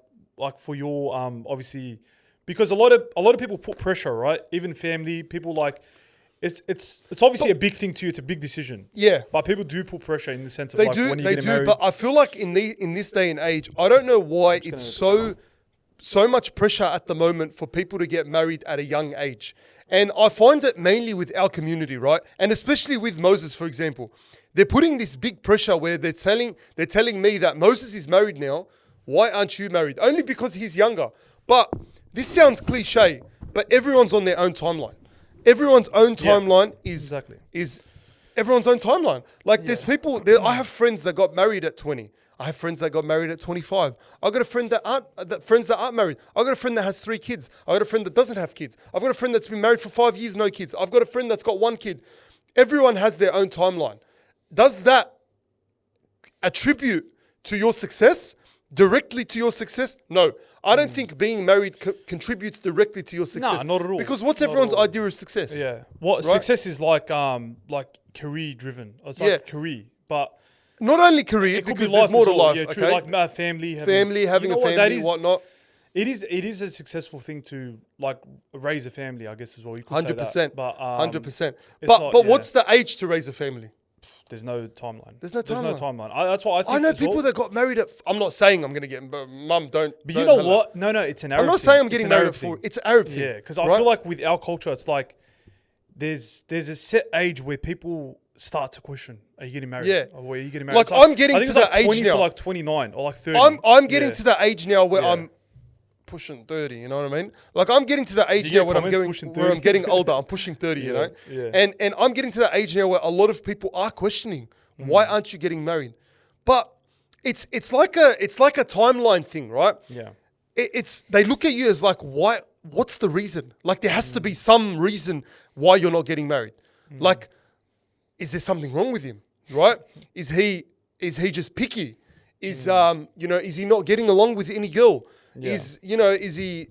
Speaker 2: for your obviously, because a lot of people put pressure, right? Even family, people like. It's obviously a big thing to you. It's a big decision. Yeah. But people do put pressure in the sense of when you get married.
Speaker 1: But I feel like in this day and age, I don't know why it's so much pressure at the moment for people to get married at a young age. And I find it mainly with our community, right? And especially with Moses, for example. they're putting this big pressure where they're telling me that Moses is married now. Why aren't you married? Only because he's younger. But this sounds cliche, but everyone's on their own timeline. Everyone's own timeline is everyone's own timeline. Like there's people, I have friends that got married at 20. I have friends that got married at 25. I got a friend friends that aren't married. I got a friend that has 3 kids. I got a friend that doesn't have kids. I've got a friend that's been married for 5 years, no kids. I've got a friend that's got 1 kid. Everyone has their own timeline. Does that attribute to your success? Directly to your success? No. I don't think being married contributes directly to your success.
Speaker 2: Nah, not at all.
Speaker 1: Because what's everyone's idea of success?
Speaker 2: Yeah. What success is like career driven. It's like career. But
Speaker 1: not only career, because there's more to life.
Speaker 2: Yeah, true.
Speaker 1: Okay?
Speaker 2: Like family,
Speaker 1: having a family, whatnot.
Speaker 2: It is a successful thing to like raise a family, I guess as well. You could 100%. Say that. But
Speaker 1: 100%. But what's the age to raise a family?
Speaker 2: There's no timeline.
Speaker 1: There's no timeline.
Speaker 2: That's what I think.
Speaker 1: I know people that got married at. I'm not saying I'm going to get. Mum, don't.
Speaker 2: But you know what? No, it's an Arab.
Speaker 1: I'm not saying I'm getting married for. It's an Arab thing.
Speaker 2: Yeah, because I feel like with our culture, it's like there's a set age where people start to question: are you getting married?
Speaker 1: Yeah.
Speaker 2: Or are you getting married?
Speaker 1: Like I'm getting to that age
Speaker 2: 20
Speaker 1: now.
Speaker 2: To like 29 or like 30.
Speaker 1: I'm getting to that age now where I'm pushing 30, you know what I mean? Like I'm getting to that age now where I'm getting older. I'm pushing 30, you know? Yeah. And I'm getting to that age now where a lot of people are questioning, why aren't you getting married? But it's like a timeline thing, right?
Speaker 2: Yeah.
Speaker 1: They look at you as like, what's the reason? Like there has to be some reason why you're not getting married. Like, is there something wrong with him? Right? Is he just picky? Is is he not getting along with any girl? Yeah. Is he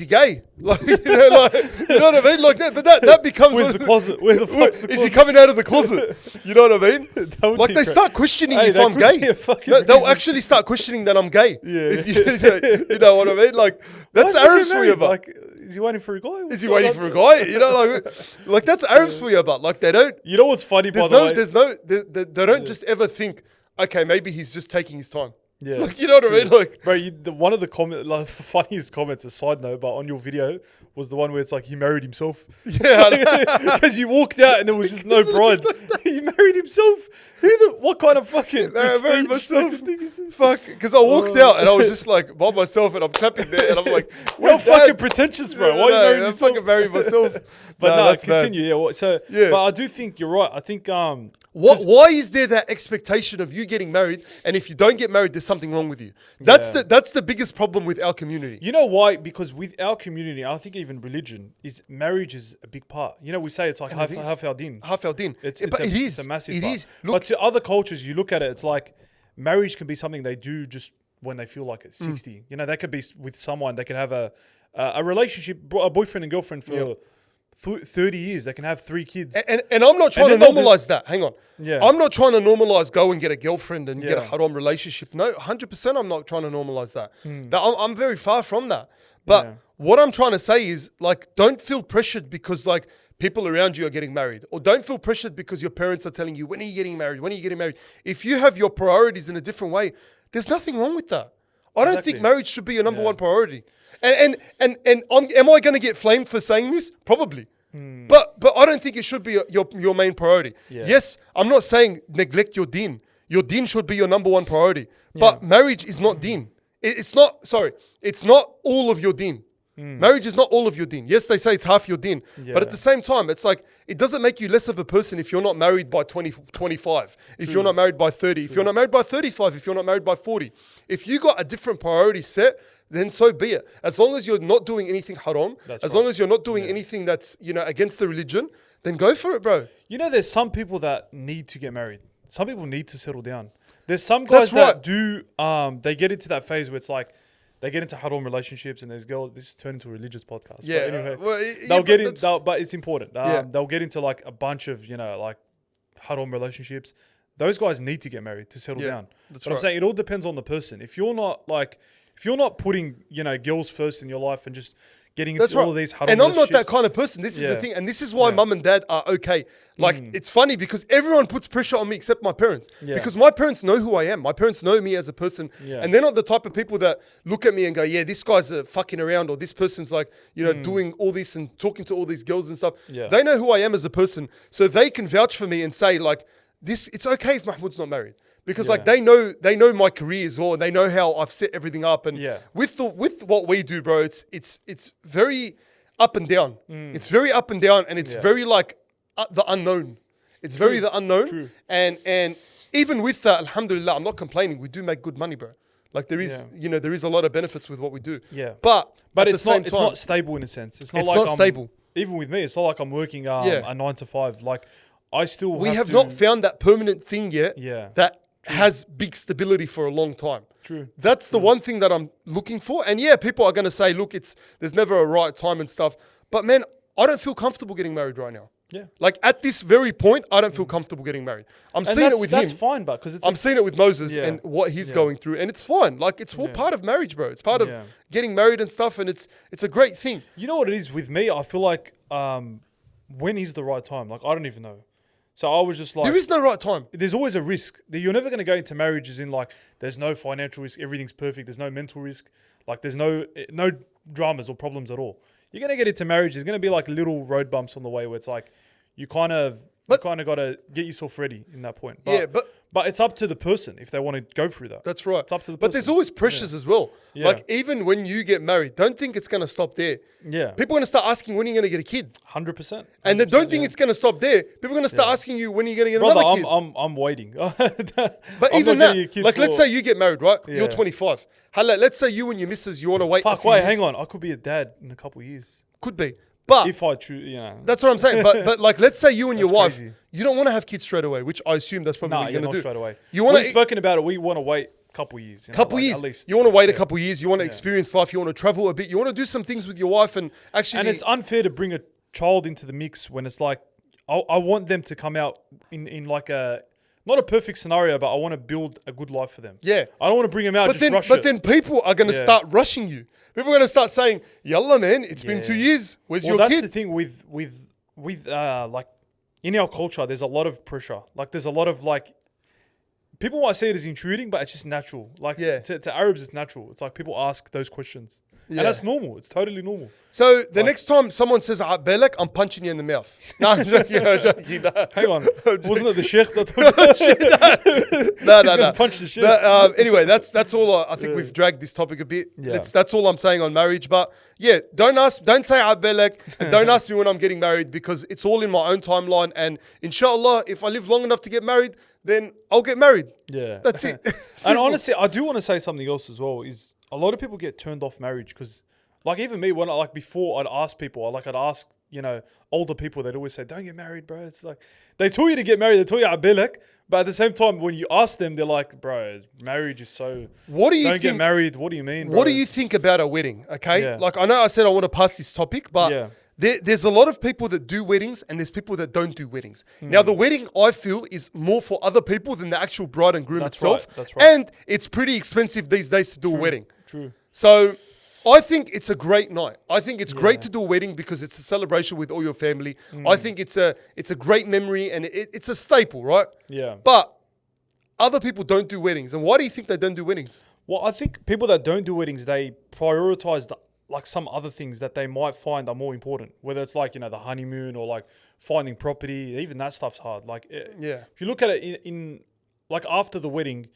Speaker 1: gay? Like you know what I mean? Like that, but that becomes
Speaker 2: where's the closet? Where the fuck's the closet?
Speaker 1: Is he coming out of the closet? You know what I mean? Like they start questioning if I'm gay. They'll actually start questioning that I'm gay.
Speaker 2: Yeah.
Speaker 1: If you know what I mean? Like that's Arabs for you, but
Speaker 2: like, is he waiting for a guy?
Speaker 1: Is he waiting for a guy? You know, like that's Arabs for you, but like they don't.
Speaker 2: You know what's funny? By the way,
Speaker 1: they don't just ever think, okay, maybe he's just taking his time.
Speaker 2: Yeah,
Speaker 1: like, you know what I mean? Like,
Speaker 2: bro, one of the funniest comments, a side note, but on your video was the one where it's like he married himself.
Speaker 1: Yeah,
Speaker 2: because you walked out and there was just no bride. He married himself. What kind of fucking?
Speaker 1: I married myself. Fuck, because I walked out and I was just like by myself and I'm clapping there and I'm like,
Speaker 2: you're fucking pretentious, bro. Why are you marrying yourself?
Speaker 1: I'm fucking married myself.
Speaker 2: But no, continue. Bad. Yeah. But I do think you're right. I think
Speaker 1: why is there that expectation of you getting married, and if you don't get married, there's something wrong with you? That's the biggest problem with our community.
Speaker 2: You know why? Because with our community, I think even religion marriage is a big part. You know, we say it's like half our din.
Speaker 1: Half our din.
Speaker 2: It's a massive part. But to other cultures, you look at it, it's like marriage can be something they do just when they feel like it's 60. You know, they could be with someone, they can have a relationship, a boyfriend and girlfriend for 30 years. They can have 3 kids.
Speaker 1: And I'm not trying to normalize that. Hang on.
Speaker 2: Yeah.
Speaker 1: I'm not trying to normalize go and get a girlfriend and get a haram relationship. No, 100% I'm not trying to normalize that. I'm very far from that. But what I'm trying to say is, like, don't feel pressured because, like, people around you are getting married. Or don't feel pressured because your parents are telling you, when are you getting married? When are you getting married? If you have your priorities in a different way, there's nothing wrong with that. I don't think marriage should be your number one priority. And am I going to get flamed for saying this? Probably. But I don't think it should be your main priority. Yeah. Yes, I'm not saying neglect your deen. Your deen should be your number one priority. But marriage is not deen. It's not all of your deen. Marriage is not all of your deen. Yes, they say it's half your deen. Yeah. But at the same time, it's like, it doesn't make you less of a person if you're not married by 25, if you're not married by 30, if you're not married by 35, if you're not married by 40. If you got a different priority set, then so be it. As long as you're not doing anything haram, long as you're not doing anything that's, against the religion, then go for it, bro.
Speaker 2: You know, there's some people that need to get married. Some people need to settle down. There's some guys that do, they get into that phase where it's like, they get into haram relationships and there's girls. This turned into a religious podcast.
Speaker 1: Yeah,
Speaker 2: but anyway, but it's important. They'll get into like a bunch of like haram relationships. Those guys need to get married to settle down. But I'm saying it all depends on the person. If you're not putting girls first in your life and just getting into all of these haram
Speaker 1: and I'm not that kind of person. This is the thing, and this is why mum and dad are okay. Like it's funny because everyone puts pressure on me except my parents. Because my parents know who I am. My parents know me as a person, and they're not the type of people that look at me and go, "Yeah, this guy's fucking around," or "This person's like doing all this and talking to all these girls and stuff." They know who I am as a person, so they can vouch for me and say like, it's okay if Mahmoud's not married. Because like they know my career as well, and they know how I've set everything up. And with what we do, bro, it's very up and down. It's very up and down, and it's very like the unknown. It's very the unknown.
Speaker 2: True.
Speaker 1: And even with that, alhamdulillah, I'm not complaining. We do make good money, bro. Like there is, there is a lot of benefits with what we do.
Speaker 2: Yeah.
Speaker 1: But
Speaker 2: it's not stable in a sense. It's not like I'm
Speaker 1: stable.
Speaker 2: Even with me, it's not like I'm working a 9 to 5. Like I still
Speaker 1: we have not found that permanent thing yet.
Speaker 2: Yeah.
Speaker 1: That has big stability for a long time.
Speaker 2: True.
Speaker 1: That's the one thing that I'm looking for. And yeah, people are going to say, look, there's never a right time and stuff. But man, I don't feel comfortable getting married right now.
Speaker 2: Yeah.
Speaker 1: Like at this very point, I don't feel comfortable getting married. I'm seeing it with him.
Speaker 2: That's fine, but because
Speaker 1: I'm seeing it with Moses and what he's going through, and it's fine. Like it's all part of marriage, bro. It's part of getting married and stuff, and it's a great thing.
Speaker 2: You know what it is with me? I feel like when is the right time? Like I don't even know. So I was just like,
Speaker 1: there is no right time.
Speaker 2: There's always a risk. You're never going to go into marriages in like there's no financial risk, everything's perfect. There's no mental risk. Like there's no dramas or problems at all. You're going to get into marriage. There's going to be like little road bumps on the way where it's like you kind of got to get yourself ready in that point. But it's up to the person if they want to go through that.
Speaker 1: That's right.
Speaker 2: It's up to the person.
Speaker 1: But there's always pressures as well. Yeah. Like even when you get married, don't think it's going to stop there.
Speaker 2: Yeah.
Speaker 1: People are going to start asking when are you going to get a kid.
Speaker 2: 100%.
Speaker 1: And they don't think it's going to stop there. People are going to start asking you when are you going to get another kid.
Speaker 2: I'm waiting.
Speaker 1: But even that, like let's say you get married, right? Yeah. You're 25. Let's say you and your missus, you want to wait.
Speaker 2: Hang on. I could be a dad in a couple of years.
Speaker 1: Could be. But
Speaker 2: if I choose,
Speaker 1: that's what I'm saying. But like, let's say you and your wife, you don't want to have kids straight away, which I assume that's probably what you're going to do.
Speaker 2: Straight away.
Speaker 1: We've
Speaker 2: spoken about it. We want to wait a couple years.
Speaker 1: At least. You want to wait a couple years. You want to experience life. You want to travel a bit. You want to do some things with your wife and actually.
Speaker 2: And it's unfair to bring a child into the mix when it's like, I want them to come out in like not a perfect scenario, but I want to build a good life for them.
Speaker 1: Yeah.
Speaker 2: I don't want to bring them out
Speaker 1: but then people are going to start rushing you. People are going to start saying, "Yalla, man, it's been 2 years. Where's your kid?"
Speaker 2: That's the thing with like in our culture. There's a lot of pressure. Like there's a lot of like people might say it as intruding, but it's just natural. Like to Arabs, it's natural. It's like people ask those questions. And that's normal. It's totally normal.
Speaker 1: So the next time someone says "Belek," I'm punching you in the mouth. No, I'm joking.
Speaker 2: Hang on. Wasn't it the sheikh that told you?
Speaker 1: No.
Speaker 2: Punch the sheikh.
Speaker 1: Anyway, that's all. I think we've dragged this topic a bit. Yeah. That's all I'm saying on marriage. But yeah, don't say "Belek," and don't ask me when I'm getting married because it's all in my own timeline. And inshallah, if I live long enough to get married, then I'll get married.
Speaker 2: Yeah,
Speaker 1: that's it.
Speaker 2: And honestly, I do want to say something else as well. Is a lot of people get turned off marriage because, like, even me, when before I'd ask people, I'd ask, older people, they'd always say, don't get married, bro. It's like, they tell you to get married, they tell you Abelek, but at the same time, when you ask them, they're like, bro, marriage is so, don't get married, what do you mean, bro?
Speaker 1: What do you think about a wedding, okay? Yeah. Like, I know I said I want to pass this topic, but there's a lot of people that do weddings and there's people that don't do weddings. Now, the wedding, I feel, is more for other people than the actual bride and groom itself.
Speaker 2: Right, that's right.
Speaker 1: And it's pretty expensive these days to do a wedding.
Speaker 2: True.
Speaker 1: So I think it's a great night. I think it's great to do a wedding because it's a celebration with all your family. I think it's a great memory and it's a staple, right?
Speaker 2: Yeah.
Speaker 1: But other people don't do weddings. And why do you think they don't do weddings?
Speaker 2: Well, I think people that don't do weddings, they prioritize some other things that they might find are more important. Whether it's like, the honeymoon or like finding property, even that stuff's hard. Like, if you look at it in like after the wedding,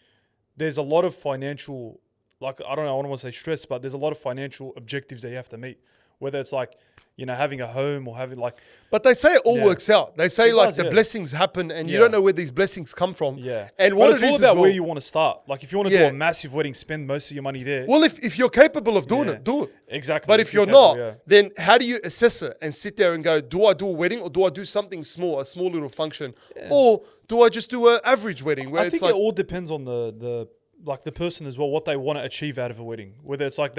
Speaker 2: there's a lot of financial, like, I don't know, I don't want to say stress, but there's a lot of financial objectives that you have to meet. Whether it's like, having a home or having like...
Speaker 1: But they say it all works out. They say the blessings happen and you don't know where these blessings come from.
Speaker 2: Yeah.
Speaker 1: And
Speaker 2: it's all about where you want to start. Like if you want to do a massive wedding, spend most of your money there.
Speaker 1: Well, if you're capable of doing it, do it.
Speaker 2: Exactly.
Speaker 1: But if you're not, then how do you assess it and sit there and go, do I do a wedding or do I do something small, a small little function? Yeah. Or do I just do an average wedding? Where
Speaker 2: I think it all depends on the person as well, what they want to achieve out of a wedding. Whether it's like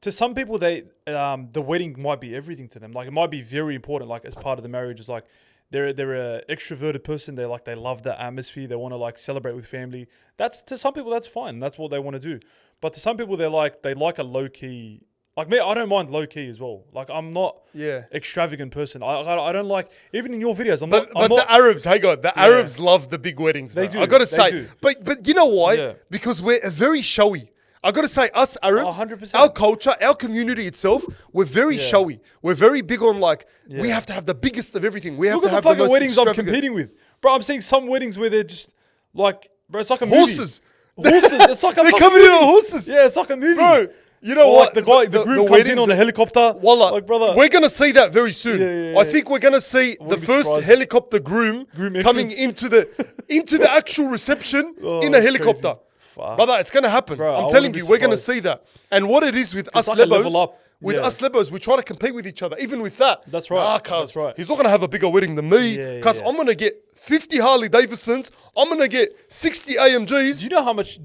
Speaker 2: to some people, the wedding might be everything to them. Like it might be very important, like as part of the marriage. It's like they're a extroverted person. They love the atmosphere. They want to like celebrate with family. That's to some people that's fine. That's what they want to do. But to some people, they like a low key. Like me, I don't mind low key as well. Like I'm not extravagant person. I don't like even in your videos.
Speaker 1: But the Arabs, Arabs love the big weddings. Bro.
Speaker 2: They do.
Speaker 1: I got to say, but you know why? Yeah. Because we're very showy. I got to say, us Arabs,
Speaker 2: 100%.
Speaker 1: Our culture, our community itself, we're very showy. We're very big on we have to have the biggest of everything. We have
Speaker 2: Look
Speaker 1: to
Speaker 2: at
Speaker 1: have
Speaker 2: the fucking
Speaker 1: most
Speaker 2: weddings I'm competing with. Bro, I'm seeing some weddings where they're just like, bro, it's like a
Speaker 1: Horses.
Speaker 2: movie. Horses. It's like a
Speaker 1: They're
Speaker 2: fucking
Speaker 1: coming in
Speaker 2: movie.
Speaker 1: on horses.
Speaker 2: Yeah, it's like a movie.
Speaker 1: Bro, you know
Speaker 2: Or
Speaker 1: what?
Speaker 2: like the groom comes in on a helicopter.
Speaker 1: Wallah,
Speaker 2: Like, brother.
Speaker 1: we're going to see that very soon.
Speaker 2: Yeah.
Speaker 1: I think we're going to see the
Speaker 2: wouldn't be
Speaker 1: first
Speaker 2: surprised.
Speaker 1: helicopter groom coming
Speaker 2: entrance.
Speaker 1: into the actual reception
Speaker 2: Oh,
Speaker 1: in a
Speaker 2: that's
Speaker 1: helicopter.
Speaker 2: crazy. Fuck.
Speaker 1: Brother, it's going to happen.
Speaker 2: Bro, I
Speaker 1: I'm
Speaker 2: wouldn't
Speaker 1: telling
Speaker 2: be
Speaker 1: you, we're going to
Speaker 2: surprised.
Speaker 1: see that. And what it is with us
Speaker 2: like a level
Speaker 1: Lebos,
Speaker 2: up.
Speaker 1: with
Speaker 2: Yeah.
Speaker 1: us Lebos, we try to compete with each other. Even with that.
Speaker 2: That's right.
Speaker 1: Nah, cuz,
Speaker 2: That's right.
Speaker 1: he's not going to have a bigger wedding than me.
Speaker 2: Yeah,
Speaker 1: Because
Speaker 2: yeah.
Speaker 1: I'm going to get 50 Harley Davidsons. I'm going to get 60 AMGs.
Speaker 2: Do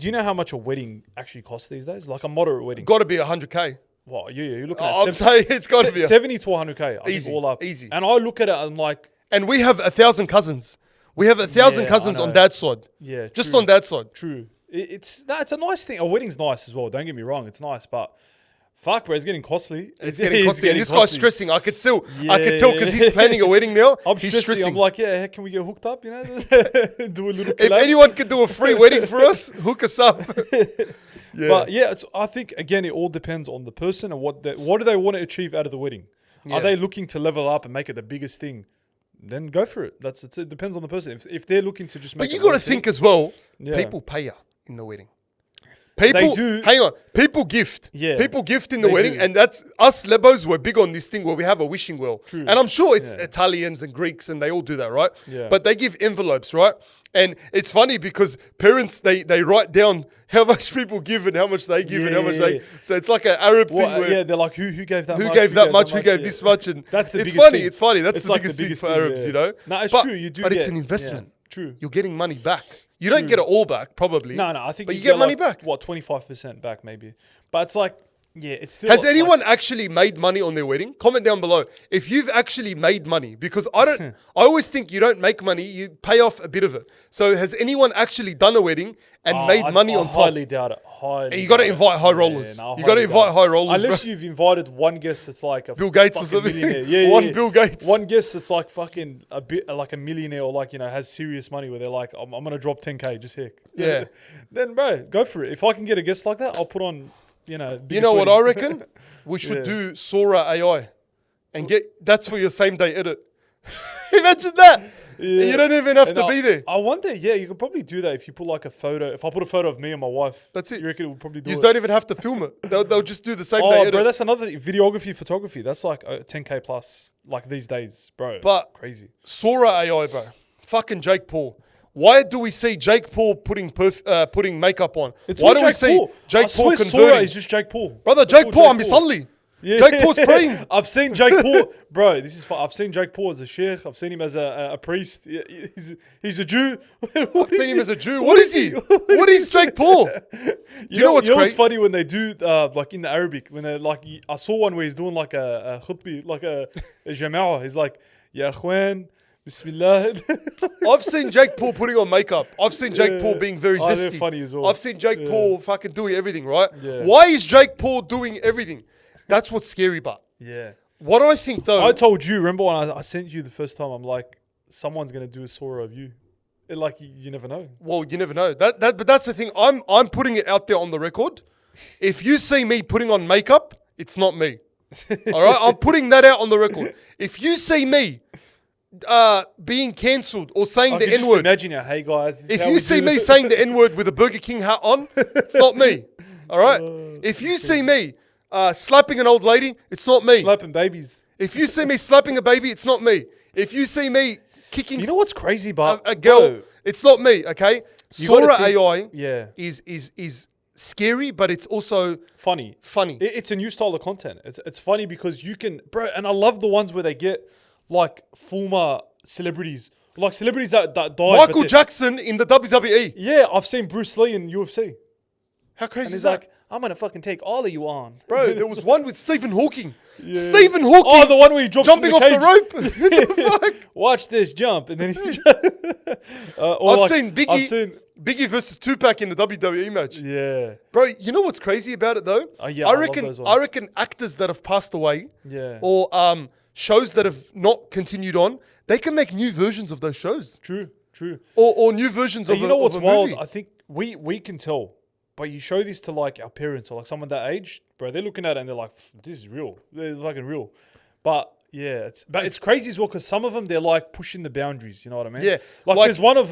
Speaker 2: you know how much a wedding actually costs these days? Like a moderate wedding.
Speaker 1: Got to be 100K.
Speaker 2: What? You're looking at
Speaker 1: I'm saying it's got to be.
Speaker 2: 70 to 100K. I
Speaker 1: Easy,
Speaker 2: think all up.
Speaker 1: easy.
Speaker 2: And I look at it and I'm like,
Speaker 1: And we have 1,000 cousins. We have 1,000
Speaker 2: Yeah,
Speaker 1: cousins
Speaker 2: I
Speaker 1: on
Speaker 2: know.
Speaker 1: dad's side.
Speaker 2: yeah,
Speaker 1: Just
Speaker 2: true,
Speaker 1: on dad's side.
Speaker 2: True. It's a nice thing. A wedding's nice as well. Don't get me wrong. It's nice, but fuck, bro, it's getting costly.
Speaker 1: It's getting costly. And this guy's
Speaker 2: costly.
Speaker 1: stressing. I could tell
Speaker 2: Yeah,
Speaker 1: because he's planning a wedding now.
Speaker 2: I'm
Speaker 1: He's
Speaker 2: stressing.
Speaker 1: stressing.
Speaker 2: I'm like, yeah, can we get hooked up? You know, do a little.
Speaker 1: If
Speaker 2: collab?
Speaker 1: anyone could do a free wedding for us, hook us up. Yeah.
Speaker 2: But yeah, I think again, it all depends on the person and what do they want to achieve out of the wedding.
Speaker 1: Yeah.
Speaker 2: Are they looking to level up and make it the biggest thing? Then go for it. It depends on the person. If they're looking to just make,
Speaker 1: But you
Speaker 2: it
Speaker 1: got to
Speaker 2: one thing-
Speaker 1: think as well,
Speaker 2: Yeah.
Speaker 1: people pay you in the wedding. People,
Speaker 2: do.
Speaker 1: hang on, people gift.
Speaker 2: Yeah.
Speaker 1: People gift in the
Speaker 2: They
Speaker 1: wedding.
Speaker 2: do.
Speaker 1: And that's, us Lebos, we're big on this thing where we have a wishing well.
Speaker 2: True.
Speaker 1: And I'm sure it's
Speaker 2: Yeah.
Speaker 1: Italians and Greeks and they all do that, right?
Speaker 2: Yeah.
Speaker 1: But they give envelopes, right? And it's funny because parents, they write down how much people give and how much they give and how much they...
Speaker 2: Yeah.
Speaker 1: So it's like an Arab thing
Speaker 2: Well,
Speaker 1: where...
Speaker 2: yeah, they're like, who gave that
Speaker 1: Who
Speaker 2: much?
Speaker 1: gave that much? Who gave
Speaker 2: Yeah.
Speaker 1: this much? And
Speaker 2: That's the
Speaker 1: it's
Speaker 2: biggest
Speaker 1: funny.
Speaker 2: thing.
Speaker 1: It's funny. That's
Speaker 2: It's
Speaker 1: the
Speaker 2: like
Speaker 1: biggest
Speaker 2: the
Speaker 1: thing
Speaker 2: biggest
Speaker 1: for
Speaker 2: thing,
Speaker 1: Arabs,
Speaker 2: yeah.
Speaker 1: you know.
Speaker 2: No, it's
Speaker 1: But-
Speaker 2: true. You do
Speaker 1: but it's
Speaker 2: get-
Speaker 1: an investment.
Speaker 2: yeah, true.
Speaker 1: You're getting money back. You don't get it all back, probably.
Speaker 2: No, I think
Speaker 1: but you get money
Speaker 2: like,
Speaker 1: back.
Speaker 2: What, 25% back maybe? But it's like, yeah, it's still.
Speaker 1: Has
Speaker 2: like-
Speaker 1: anyone actually made money on their wedding? Comment down below if you've actually made money, because I don't. I always think you don't make money; you pay off a bit of it. So has anyone actually done a wedding and made money on
Speaker 2: I
Speaker 1: top?
Speaker 2: highly doubt it. Highly.
Speaker 1: You got to
Speaker 2: doubt it.
Speaker 1: invite high rollers.
Speaker 2: Yeah, no, I
Speaker 1: You got to
Speaker 2: highly
Speaker 1: invite
Speaker 2: doubt
Speaker 1: high
Speaker 2: it.
Speaker 1: rollers,
Speaker 2: Unless
Speaker 1: bro.
Speaker 2: you've invited one guest that's like a
Speaker 1: Bill Gates or
Speaker 2: fucking
Speaker 1: something.
Speaker 2: millionaire. Yeah,
Speaker 1: One
Speaker 2: yeah.
Speaker 1: Bill Gates.
Speaker 2: One guest that's like fucking a bit like a millionaire or like, you know, has serious money where they're like, I'm gonna drop 10K just here.
Speaker 1: Yeah.
Speaker 2: Then bro, go for it. If I can get a guest like that, I'll put on, you know.
Speaker 1: You
Speaker 2: biggest
Speaker 1: know what
Speaker 2: wedding.
Speaker 1: I reckon? We should
Speaker 2: Yeah.
Speaker 1: do Sora AI and get that's for your same day edit. Imagine that.
Speaker 2: Yeah.
Speaker 1: You don't even have
Speaker 2: And
Speaker 1: to be there.
Speaker 2: I wonder, yeah, you could probably do that if you put like a photo. If I put a photo of me and my wife,
Speaker 1: That's it.
Speaker 2: You reckon it would probably do
Speaker 1: You
Speaker 2: it?
Speaker 1: don't even have to film it. They'll just do the same day
Speaker 2: Oh,
Speaker 1: edit.
Speaker 2: bro, that's another thing. Videography, photography. That's like 10K plus, like these days, bro.
Speaker 1: But-
Speaker 2: crazy.
Speaker 1: Sora AI, bro. Fucking Jake Paul. Why do we see Jake Paul putting makeup on?
Speaker 2: It's
Speaker 1: Why
Speaker 2: all
Speaker 1: do we see Jake
Speaker 2: I
Speaker 1: Paul
Speaker 2: swear Sora
Speaker 1: converting?
Speaker 2: is just Jake Paul.
Speaker 1: Brother,
Speaker 2: It's
Speaker 1: Jake
Speaker 2: all
Speaker 1: Paul, I'm Bisalli.
Speaker 2: Yeah.
Speaker 1: Jake Paul's praying.
Speaker 2: I've seen Jake Paul, bro. This is fun. I've seen Jake Paul as a sheikh. I've seen him as a priest. He's a Jew.
Speaker 1: I've seen him as a Jew. What is he? What is Jake Paul? You know what's
Speaker 2: what's
Speaker 1: great?
Speaker 2: funny when they do like in the Arabic when they like I saw one where he's doing like a khutbi, like a jama'ah. He's like, Ya akhwan, Bismillah.
Speaker 1: I've seen Jake Paul putting on makeup. I've seen Jake
Speaker 2: Yeah.
Speaker 1: Paul being very
Speaker 2: Oh, they're
Speaker 1: zesty.
Speaker 2: funny as well.
Speaker 1: I've seen Jake
Speaker 2: Yeah.
Speaker 1: Paul fucking doing everything, right?
Speaker 2: Yeah.
Speaker 1: Why is Jake Paul doing everything? That's what's scary, but
Speaker 2: Yeah.
Speaker 1: what I think though.
Speaker 2: I told you, remember when I sent you the first time, I'm like, someone's going to do a Sora of you. It, like, you never know.
Speaker 1: Well, you never know. But that's the thing. I'm putting it out there on the record. If you see me putting on makeup, it's not me. All right, I'm putting that out on the record. If you see me being cancelled or saying
Speaker 2: I
Speaker 1: the
Speaker 2: can just
Speaker 1: N-word,
Speaker 2: imagine it. Hey, guys. this is
Speaker 1: if
Speaker 2: how
Speaker 1: you
Speaker 2: we
Speaker 1: see
Speaker 2: do
Speaker 1: me
Speaker 2: it."
Speaker 1: saying the N-word with a Burger King hat on, it's not me. All right. If you see me slapping an old lady, it's not me.
Speaker 2: Slapping babies.
Speaker 1: If you see me slapping a baby, it's not me. If you see me kicking
Speaker 2: You know what's crazy about
Speaker 1: a girl,
Speaker 2: bro,
Speaker 1: it's not me. Okay.
Speaker 2: You gotta
Speaker 1: Sora
Speaker 2: think-
Speaker 1: AI
Speaker 2: Yeah.
Speaker 1: is scary, but it's also
Speaker 2: Funny.
Speaker 1: funny.
Speaker 2: It's a new style of content. It's funny because you can, bro, and I love the ones where they get like former celebrities, like celebrities that died. but
Speaker 1: Michael
Speaker 2: they're-
Speaker 1: Jackson in the WWE.
Speaker 2: Yeah, I've seen Bruce Lee in UFC.
Speaker 1: How crazy
Speaker 2: And
Speaker 1: is
Speaker 2: he's
Speaker 1: that?
Speaker 2: like, I'm going to fucking take all of you on.
Speaker 1: Bro, there was one with Stephen Hawking. Stephen Hawking
Speaker 2: Oh, the one where he drops
Speaker 1: jumping
Speaker 2: from
Speaker 1: off
Speaker 2: the
Speaker 1: the
Speaker 2: cage.
Speaker 1: rope. What the fuck?
Speaker 2: Watch this jump. And then he
Speaker 1: I've seen Biggie versus Tupac in the WWE match.
Speaker 2: Yeah.
Speaker 1: Bro, you know what's crazy about it though?
Speaker 2: Yeah, I love
Speaker 1: reckon
Speaker 2: those
Speaker 1: I
Speaker 2: ones.
Speaker 1: reckon actors that have passed away
Speaker 2: Yeah.
Speaker 1: or shows that have not continued on, they can make new versions of those shows.
Speaker 2: True.
Speaker 1: Or new versions
Speaker 2: But
Speaker 1: of
Speaker 2: you know what's
Speaker 1: a
Speaker 2: wild?
Speaker 1: movie.
Speaker 2: I think we can tell. But you show this to like our parents or like someone that age, bro, they're looking at it and they're like, this is real. It's fucking real. But Yeah, it's crazy as well because some of them they're like pushing the boundaries. You know what I mean?
Speaker 1: Yeah,
Speaker 2: Like,
Speaker 1: like-
Speaker 2: there's one of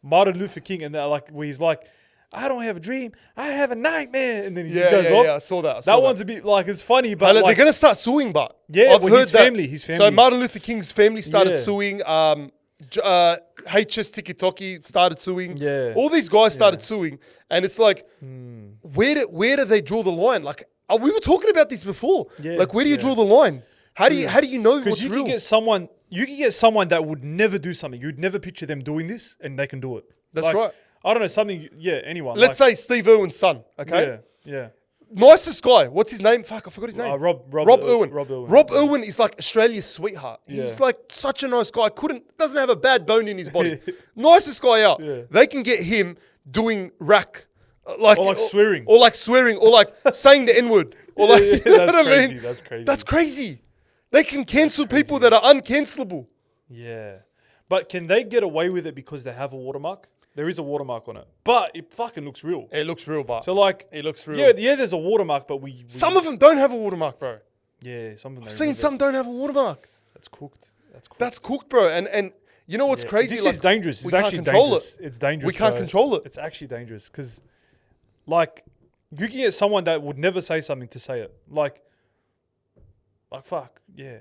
Speaker 2: Martin Luther King, and they're like where he's like, "I don't have a dream, I have a nightmare," and then he just goes off.
Speaker 1: I saw that.
Speaker 2: That one's a bit like it's funny, but
Speaker 1: They're
Speaker 2: like,
Speaker 1: gonna start suing, but
Speaker 2: Yeah,
Speaker 1: I've
Speaker 2: well,
Speaker 1: heard
Speaker 2: his
Speaker 1: that.
Speaker 2: family.
Speaker 1: So Martin Luther King's family started
Speaker 2: Yeah.
Speaker 1: suing. HS TikToki started suing.
Speaker 2: Yeah.
Speaker 1: All these guys started suing, and it's like, where do they draw the line? Like we were talking about this before.
Speaker 2: Yeah,
Speaker 1: Like where do you
Speaker 2: yeah.
Speaker 1: draw the line? How do you know
Speaker 2: because
Speaker 1: what's
Speaker 2: you
Speaker 1: real?
Speaker 2: can get someone that would never do something. You'd never picture them doing this, and they can do it.
Speaker 1: That's
Speaker 2: Like,
Speaker 1: right.
Speaker 2: I don't know something. Yeah, anyone.
Speaker 1: Let's say Steve Irwin's son. Okay.
Speaker 2: Yeah.
Speaker 1: Nicest guy. What's his name? Fuck, I forgot his name.
Speaker 2: Rob
Speaker 1: Irwin.
Speaker 2: Rob Irwin.
Speaker 1: Rob Irwin is like Australia's sweetheart. He's
Speaker 2: Yeah.
Speaker 1: like such a nice guy. Doesn't have a bad bone in his body. Nicest guy out.
Speaker 2: Yeah.
Speaker 1: They can get him doing rack. Like,
Speaker 2: Or like swearing.
Speaker 1: Or like swearing. Or like saying the N-word. Or like, you know
Speaker 2: that's
Speaker 1: what I
Speaker 2: crazy.
Speaker 1: mean?
Speaker 2: That's crazy.
Speaker 1: That's crazy. They can cancel people that are uncancelable.
Speaker 2: Yeah. But can they get away with it because they have a watermark? There is a watermark on it. But it fucking looks real.
Speaker 1: It looks real, but
Speaker 2: So like
Speaker 1: it looks real.
Speaker 2: Yeah, there's a watermark, but we
Speaker 1: Some of them don't have a watermark, bro.
Speaker 2: Yeah, some of them
Speaker 1: I've seen some don't have a watermark.
Speaker 2: That's cooked. That's cooked.
Speaker 1: That's cooked, bro. And you know what's
Speaker 2: Yeah.
Speaker 1: crazy?
Speaker 2: This
Speaker 1: Like,
Speaker 2: is dangerous.
Speaker 1: we
Speaker 2: It's
Speaker 1: can't
Speaker 2: actually
Speaker 1: control
Speaker 2: dangerous.
Speaker 1: it.
Speaker 2: It's dangerous.
Speaker 1: We can't
Speaker 2: bro.
Speaker 1: control it.
Speaker 2: It's actually dangerous because, like, you can get someone that would never say something to say it. Like fuck, yeah.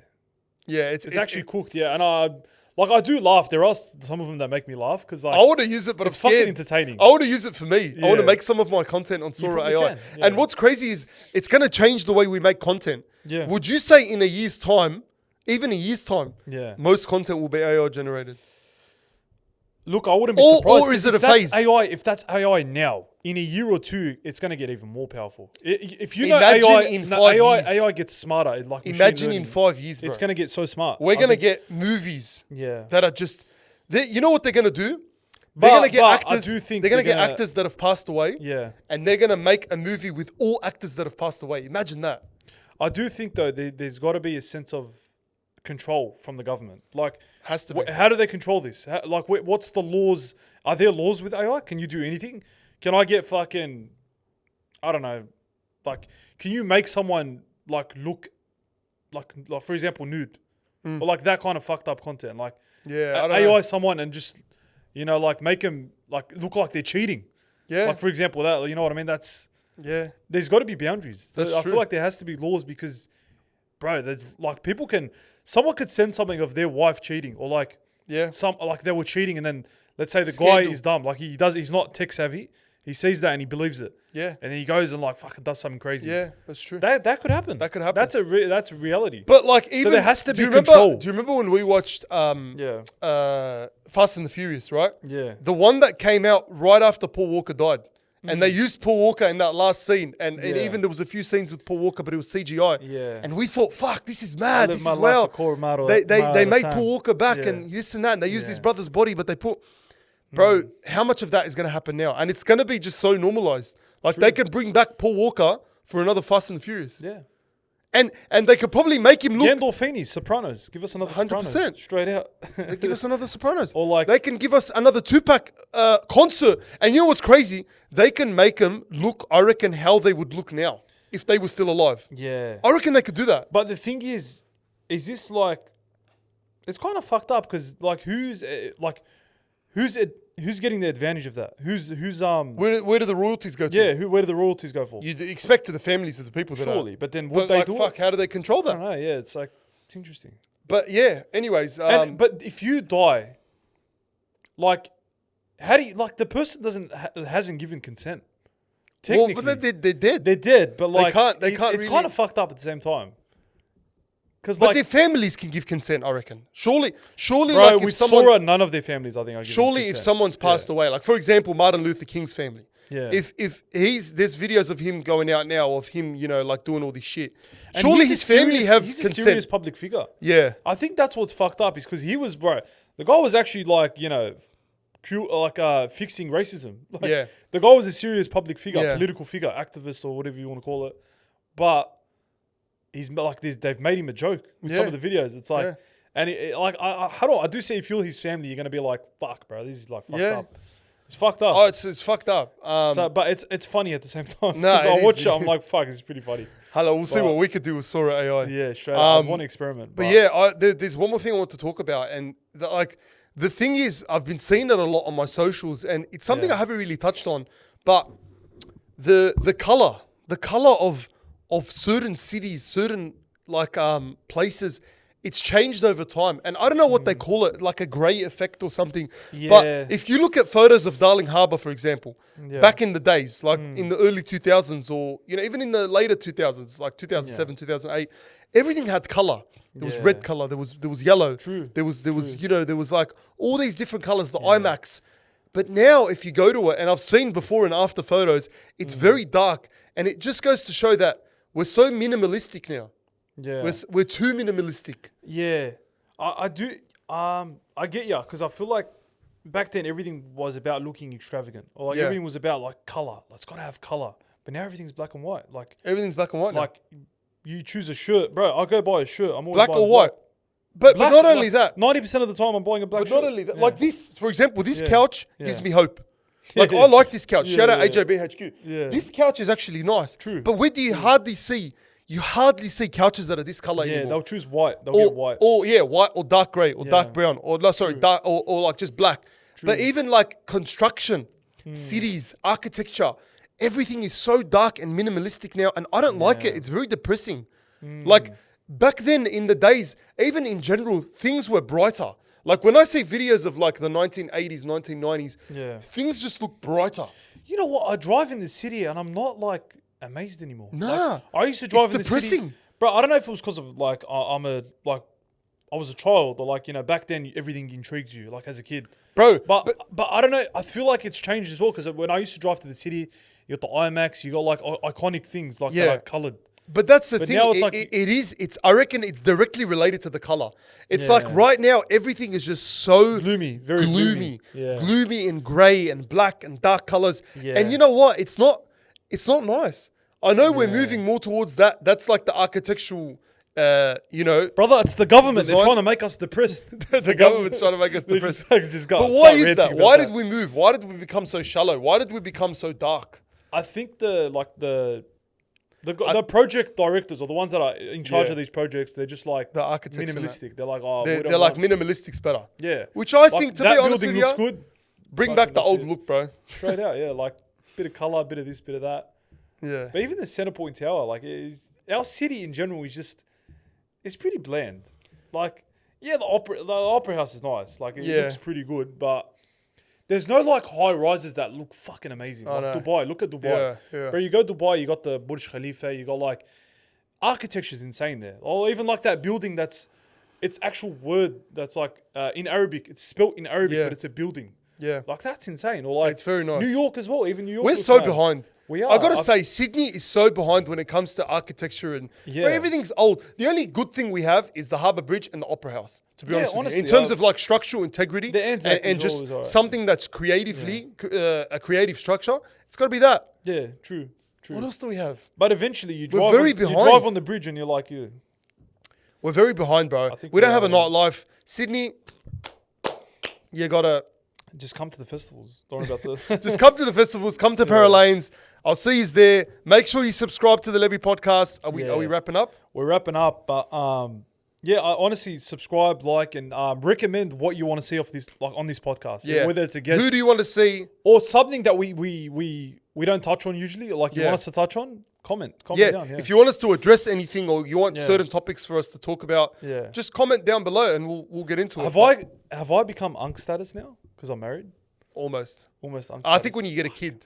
Speaker 1: Yeah,
Speaker 2: It's actually cooked, yeah. And I do laugh. There are some of them that make me laugh because like
Speaker 1: I want to use it, but
Speaker 2: it's
Speaker 1: I'm
Speaker 2: fucking
Speaker 1: scared.
Speaker 2: entertaining.
Speaker 1: I want to use it for me. I want to
Speaker 2: Yeah.
Speaker 1: make some of my content on Sora
Speaker 2: probably
Speaker 1: AI.
Speaker 2: can, yeah.
Speaker 1: And what's crazy is it's going to change the way we make content.
Speaker 2: Yeah.
Speaker 1: Would you say in a year's time, even a year's time,
Speaker 2: Yeah.
Speaker 1: most content will be AI generated?
Speaker 2: Look, I wouldn't be
Speaker 1: Or-
Speaker 2: surprised.
Speaker 1: or is
Speaker 2: 'cause
Speaker 1: it
Speaker 2: if
Speaker 1: a
Speaker 2: that's
Speaker 1: phase?
Speaker 2: AI, if that's AI now, in a year or two, it's going to get even more powerful. If you know
Speaker 1: Imagine
Speaker 2: AI,
Speaker 1: in
Speaker 2: no,
Speaker 1: 5
Speaker 2: AI,
Speaker 1: years.
Speaker 2: AI gets smarter. Like machine
Speaker 1: Imagine in
Speaker 2: learning.
Speaker 1: 5 years, bro.
Speaker 2: It's going to get so smart.
Speaker 1: We're
Speaker 2: I
Speaker 1: going to
Speaker 2: think-
Speaker 1: get movies
Speaker 2: yeah.
Speaker 1: that are just... You know what they're going to do?
Speaker 2: But-
Speaker 1: They're going to get
Speaker 2: but I
Speaker 1: actors.
Speaker 2: do think
Speaker 1: they're going to
Speaker 2: they're
Speaker 1: get
Speaker 2: gonna-
Speaker 1: actors that have passed away.
Speaker 2: Yeah.
Speaker 1: And they're going to make a movie with all actors that have passed away. Imagine that.
Speaker 2: I do think though there's got to be a sense of control from the government. Like,
Speaker 1: Has to be.
Speaker 2: how do they control this? What's the laws? Are there laws with AI? Can you do anything? Can I get fucking, I don't know, like, can you make someone like look like for example nude, or like that kind of fucked up content? Like,
Speaker 1: Yeah, I don't
Speaker 2: AI
Speaker 1: know.
Speaker 2: someone and just like make them like look like they're cheating.
Speaker 1: Yeah.
Speaker 2: Like for example that, you know what I mean? That's.
Speaker 1: Yeah.
Speaker 2: There's got to be boundaries.
Speaker 1: That's
Speaker 2: I
Speaker 1: true.
Speaker 2: feel like there has to be laws because, bro, there's like someone could send something of their wife cheating or like
Speaker 1: Yeah.
Speaker 2: like they were cheating and then let's say the guy
Speaker 1: Scandal.
Speaker 2: is dumb, like he's not tech savvy, he sees that and he believes it,
Speaker 1: Yeah.
Speaker 2: and then he goes and like fucking does something crazy.
Speaker 1: Yeah, that's true.
Speaker 2: That could happen.
Speaker 1: That could happen.
Speaker 2: That's a reality.
Speaker 1: But like even
Speaker 2: there has to
Speaker 1: do you
Speaker 2: be
Speaker 1: remember,
Speaker 2: control.
Speaker 1: Do you remember when we watched
Speaker 2: Yeah.
Speaker 1: Fast and the Furious, right?
Speaker 2: Yeah.
Speaker 1: The one that came out right after Paul Walker died. And they used Paul Walker in that last scene. And
Speaker 2: Yeah.
Speaker 1: even there was a few scenes with Paul Walker, but it was CGI.
Speaker 2: Yeah.
Speaker 1: And we thought, fuck, this is mad.
Speaker 2: live
Speaker 1: This
Speaker 2: my
Speaker 1: is
Speaker 2: life
Speaker 1: well.
Speaker 2: a quarter mile
Speaker 1: They
Speaker 2: at a
Speaker 1: made
Speaker 2: time.
Speaker 1: Paul Walker back
Speaker 2: Yeah.
Speaker 1: and this and that. And they used his
Speaker 2: Yeah.
Speaker 1: brother's body, but they put... Bro, how much of that is going to happen now? And it's going to be just so normalized. Like they can bring back Paul Walker for another Fast and the Furious.
Speaker 2: Yeah.
Speaker 1: And they could probably make him look...
Speaker 2: Gandolfini, Sopranos. Give us another
Speaker 1: 100%.
Speaker 2: Sopranos. Straight out.
Speaker 1: They give us another Sopranos.
Speaker 2: Or like-
Speaker 1: they can give us another Tupac concert. And you know what's crazy? They can make them look, I reckon, how they would look now if they were still alive.
Speaker 2: Yeah.
Speaker 1: I reckon they could do that.
Speaker 2: But the thing is this like, it's kind of fucked up because like who's getting the advantage of that? Who's
Speaker 1: Where do the royalties go to?
Speaker 2: yeah? Where do the royalties go for?
Speaker 1: You'd expect to the families of the people that
Speaker 2: Surely,
Speaker 1: are.
Speaker 2: but then would
Speaker 1: But
Speaker 2: they
Speaker 1: like,
Speaker 2: do
Speaker 1: fuck,
Speaker 2: it?
Speaker 1: how do they control
Speaker 2: I
Speaker 1: that?
Speaker 2: don't know. Yeah, it's like it's interesting.
Speaker 1: But yeah, anyways.
Speaker 2: But if you die, like, how do you like the person hasn't given consent?
Speaker 1: well,
Speaker 2: Technically,
Speaker 1: but they're dead.
Speaker 2: they're dead, but like
Speaker 1: they can't
Speaker 2: It's
Speaker 1: really-
Speaker 2: kind of fucked up at the same time. Because
Speaker 1: But
Speaker 2: like,
Speaker 1: their families can give consent, I reckon. Surely,
Speaker 2: bro,
Speaker 1: like if
Speaker 2: with
Speaker 1: someone...
Speaker 2: Sora, none of their families, I think, are giving
Speaker 1: Surely, if
Speaker 2: consent.
Speaker 1: someone's passed away, like for example, Martin Luther King's family.
Speaker 2: Yeah.
Speaker 1: If there's videos of him going out now of him, like doing all this shit.
Speaker 2: And
Speaker 1: Surely
Speaker 2: he's
Speaker 1: his
Speaker 2: a
Speaker 1: family
Speaker 2: serious-
Speaker 1: have
Speaker 2: he's a
Speaker 1: consent.
Speaker 2: serious public figure.
Speaker 1: Yeah.
Speaker 2: I think that's what's fucked up is because he was, bro. The guy was actually like, fixing racism. Like,
Speaker 1: Yeah.
Speaker 2: The guy was a serious public figure,
Speaker 1: Yeah.
Speaker 2: political figure, activist or whatever you want to call it. But he's like, they've made him a joke with some
Speaker 1: Yeah.
Speaker 2: of the videos. It's like,
Speaker 1: Yeah.
Speaker 2: and I do see if you're his family, you're gonna be like, fuck, bro, this is like fucked
Speaker 1: Yeah.
Speaker 2: up. It's fucked up.
Speaker 1: Oh, it's fucked up.
Speaker 2: But it's funny at the same time.
Speaker 1: Nah,
Speaker 2: 'Cause
Speaker 1: it
Speaker 2: I
Speaker 1: is,
Speaker 2: watch it,
Speaker 1: yeah.
Speaker 2: I'm like, fuck, this is pretty funny.
Speaker 1: Hello, we'll see what we could do with Sora AI.
Speaker 2: Yeah, straight up. I want to experiment.
Speaker 1: But yeah, there's one more thing I want to talk about. And the thing is, I've been seeing it a lot on my socials, and it's something I haven't really touched on. But the color of certain cities, certain places, it's changed over time. And I don't know what they call it, like a grey effect or something. Yeah. But if you look at photos of Darling Harbour, for example, back in the days, like in the early 2000s or, even in the later 2000s, like 2007, 2008, everything had colour. There was red colour, there was yellow.
Speaker 2: True.
Speaker 1: There was like all these different colours, the IMAX. But now if you go to it, and I've seen before and after photos, it's very dark. And it just goes to show that we're so minimalistic now. Yeah, we're too minimalistic.
Speaker 2: Yeah, I do. I get you, because I feel like back then everything was about looking extravagant, or like everything was about like color. It's got to have color. But now everything's black and white. Like
Speaker 1: everything's black and white.
Speaker 2: Like you choose a shirt, bro. I go buy a shirt. I'm always
Speaker 1: black or white. But not only that,
Speaker 2: 90% of the time I'm buying a black shirt.
Speaker 1: But not only that, like this, for example, this couch gives me hope. Like I like this couch. Shout out AJBHQ. Yeah. This couch is actually nice.
Speaker 2: True.
Speaker 1: But where do you hardly see? You hardly see couches that are this color anymore.
Speaker 2: Yeah, they'll choose white. They'll get white.
Speaker 1: Or white or dark grey or dark brown or dark or like just black. True. But even like construction, cities, architecture, everything is so dark and minimalistic now, and I don't like it. It's very depressing. Like back then in the days, even in general, things were brighter. Like when I see videos of like the 1980s, 1990s, things just look brighter.
Speaker 2: You know what? I drive in the city and I'm not like amazed anymore.
Speaker 1: Nah,
Speaker 2: like, I used to drive in the city, bro. I don't know if it was because of like I was a child, or like back then everything intrigued you like as a kid,
Speaker 1: bro.
Speaker 2: But I don't know. I feel like it's changed as well, because when I used to drive to the city, you got the IMAX, you got like iconic things like that are coloured.
Speaker 1: But that's the thing. Now it's I reckon it's directly related to the color. It's like right now everything is just so
Speaker 2: gloomy, very gloomy,
Speaker 1: gloomy and grey and black and dark colors. Yeah. And you know what? It's not nice. I know we're moving more towards that. That's like the architectural,
Speaker 2: brother. It's the government.
Speaker 1: Design.
Speaker 2: They're trying to make us depressed.
Speaker 1: the government's trying to make us depressed.
Speaker 2: But
Speaker 1: why is that? Why did we move? Why did we become so shallow? Why did we become so dark?
Speaker 2: I think the project directors, or the ones that are in charge of these projects, they're just like
Speaker 1: the architects
Speaker 2: minimalistic. They're like,
Speaker 1: they're like minimalistic's better.
Speaker 2: Yeah,
Speaker 1: which I think, to be honest with you,
Speaker 2: good.
Speaker 1: Bring back the old look, bro.
Speaker 2: Straight out, like bit of color, bit of this, bit of that.
Speaker 1: Yeah.
Speaker 2: But even the Centrepoint Tower, like our city in general is just, it's pretty bland. Like, the opera house is nice. Like it looks pretty good, but there's no like high rises that look fucking amazing. Dubai, look at Dubai.
Speaker 1: Yeah.
Speaker 2: Bro, you go to Dubai, you got the Burj Khalifa, you got like, architecture's insane there. Or even like that building it's actual word that's like in Arabic. It's spelt in Arabic, but it's a building.
Speaker 1: Yeah.
Speaker 2: Like that's insane. Or like
Speaker 1: it's very nice.
Speaker 2: New York as well. Even New York.
Speaker 1: We're so behind.
Speaker 2: We are.
Speaker 1: I gotta say, Sydney is so behind when it comes to architecture and everything's old. The only good thing we have is the Harbour Bridge and the Opera House. To be honest, with you. In terms of like structural integrity and just something that's creatively a creative structure, it's got to be that.
Speaker 2: Yeah, true.
Speaker 1: What else do we have?
Speaker 2: But eventually, you
Speaker 1: drive
Speaker 2: on the bridge and you're like,
Speaker 1: we're very behind, bro. We don't have a nightlife. Sydney, you gotta.
Speaker 2: Just come to the festivals. Don't worry about the...
Speaker 1: Just come to the festivals. Come to Paralanes. I'll see you there. Make sure you subscribe to the Lebby podcast. Are we wrapping up?
Speaker 2: We're wrapping up. But I honestly subscribe, like, and recommend what you want to see off this, like, on this podcast.
Speaker 1: Yeah.
Speaker 2: Whether it's a guest.
Speaker 1: Who do you want to see?
Speaker 2: Or something that we don't touch on usually. Like you want us to touch on? Comment down. Yeah.
Speaker 1: If you want us to address anything or you want certain topics for us to talk about, just comment down below and we'll get into it.
Speaker 2: Have I become unk status now? Because I'm married?
Speaker 1: Almost
Speaker 2: unk status.
Speaker 1: I think when you get a kid.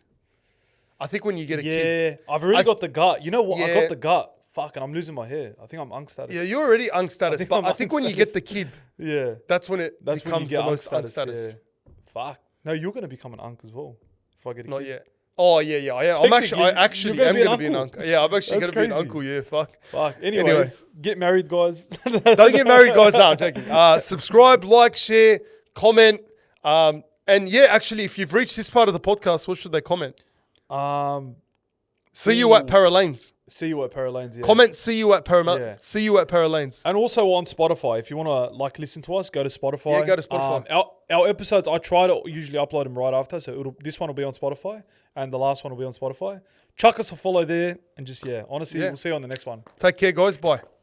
Speaker 1: Kid.
Speaker 2: Yeah, I've already got the gut. You know what? I got the gut. Fuck, and I'm losing my hair. I think I'm unk status.
Speaker 1: Yeah, you're already unk status. But I think when you get the kid, that's when it becomes
Speaker 2: when you get
Speaker 1: the most unk status.
Speaker 2: Yeah. Fuck. No, you're going to become an unk as well. If I get a kid.
Speaker 1: Not yet. Oh, yeah. I am going to be an uncle. Yeah, I'm actually going to be an uncle. Yeah, fuck.
Speaker 2: Anyways, get married, guys.
Speaker 1: Don't get married, guys. No, I'm joking. Subscribe, like, share, comment. And actually, if you've reached this part of the podcast, what should they comment? See you at Paralanes.
Speaker 2: See you at Paralanes, yeah.
Speaker 1: Comment, see you at See you at Paralanes.
Speaker 2: And also on Spotify. If you want to, like, listen to us, go to Spotify.
Speaker 1: Yeah, go to Spotify.
Speaker 2: our episodes, I try to usually upload them right after. So this one will be on Spotify and the last one will be on Spotify. Chuck us a follow there and just, honestly, we'll see you on the next one.
Speaker 1: Take care, guys. Bye.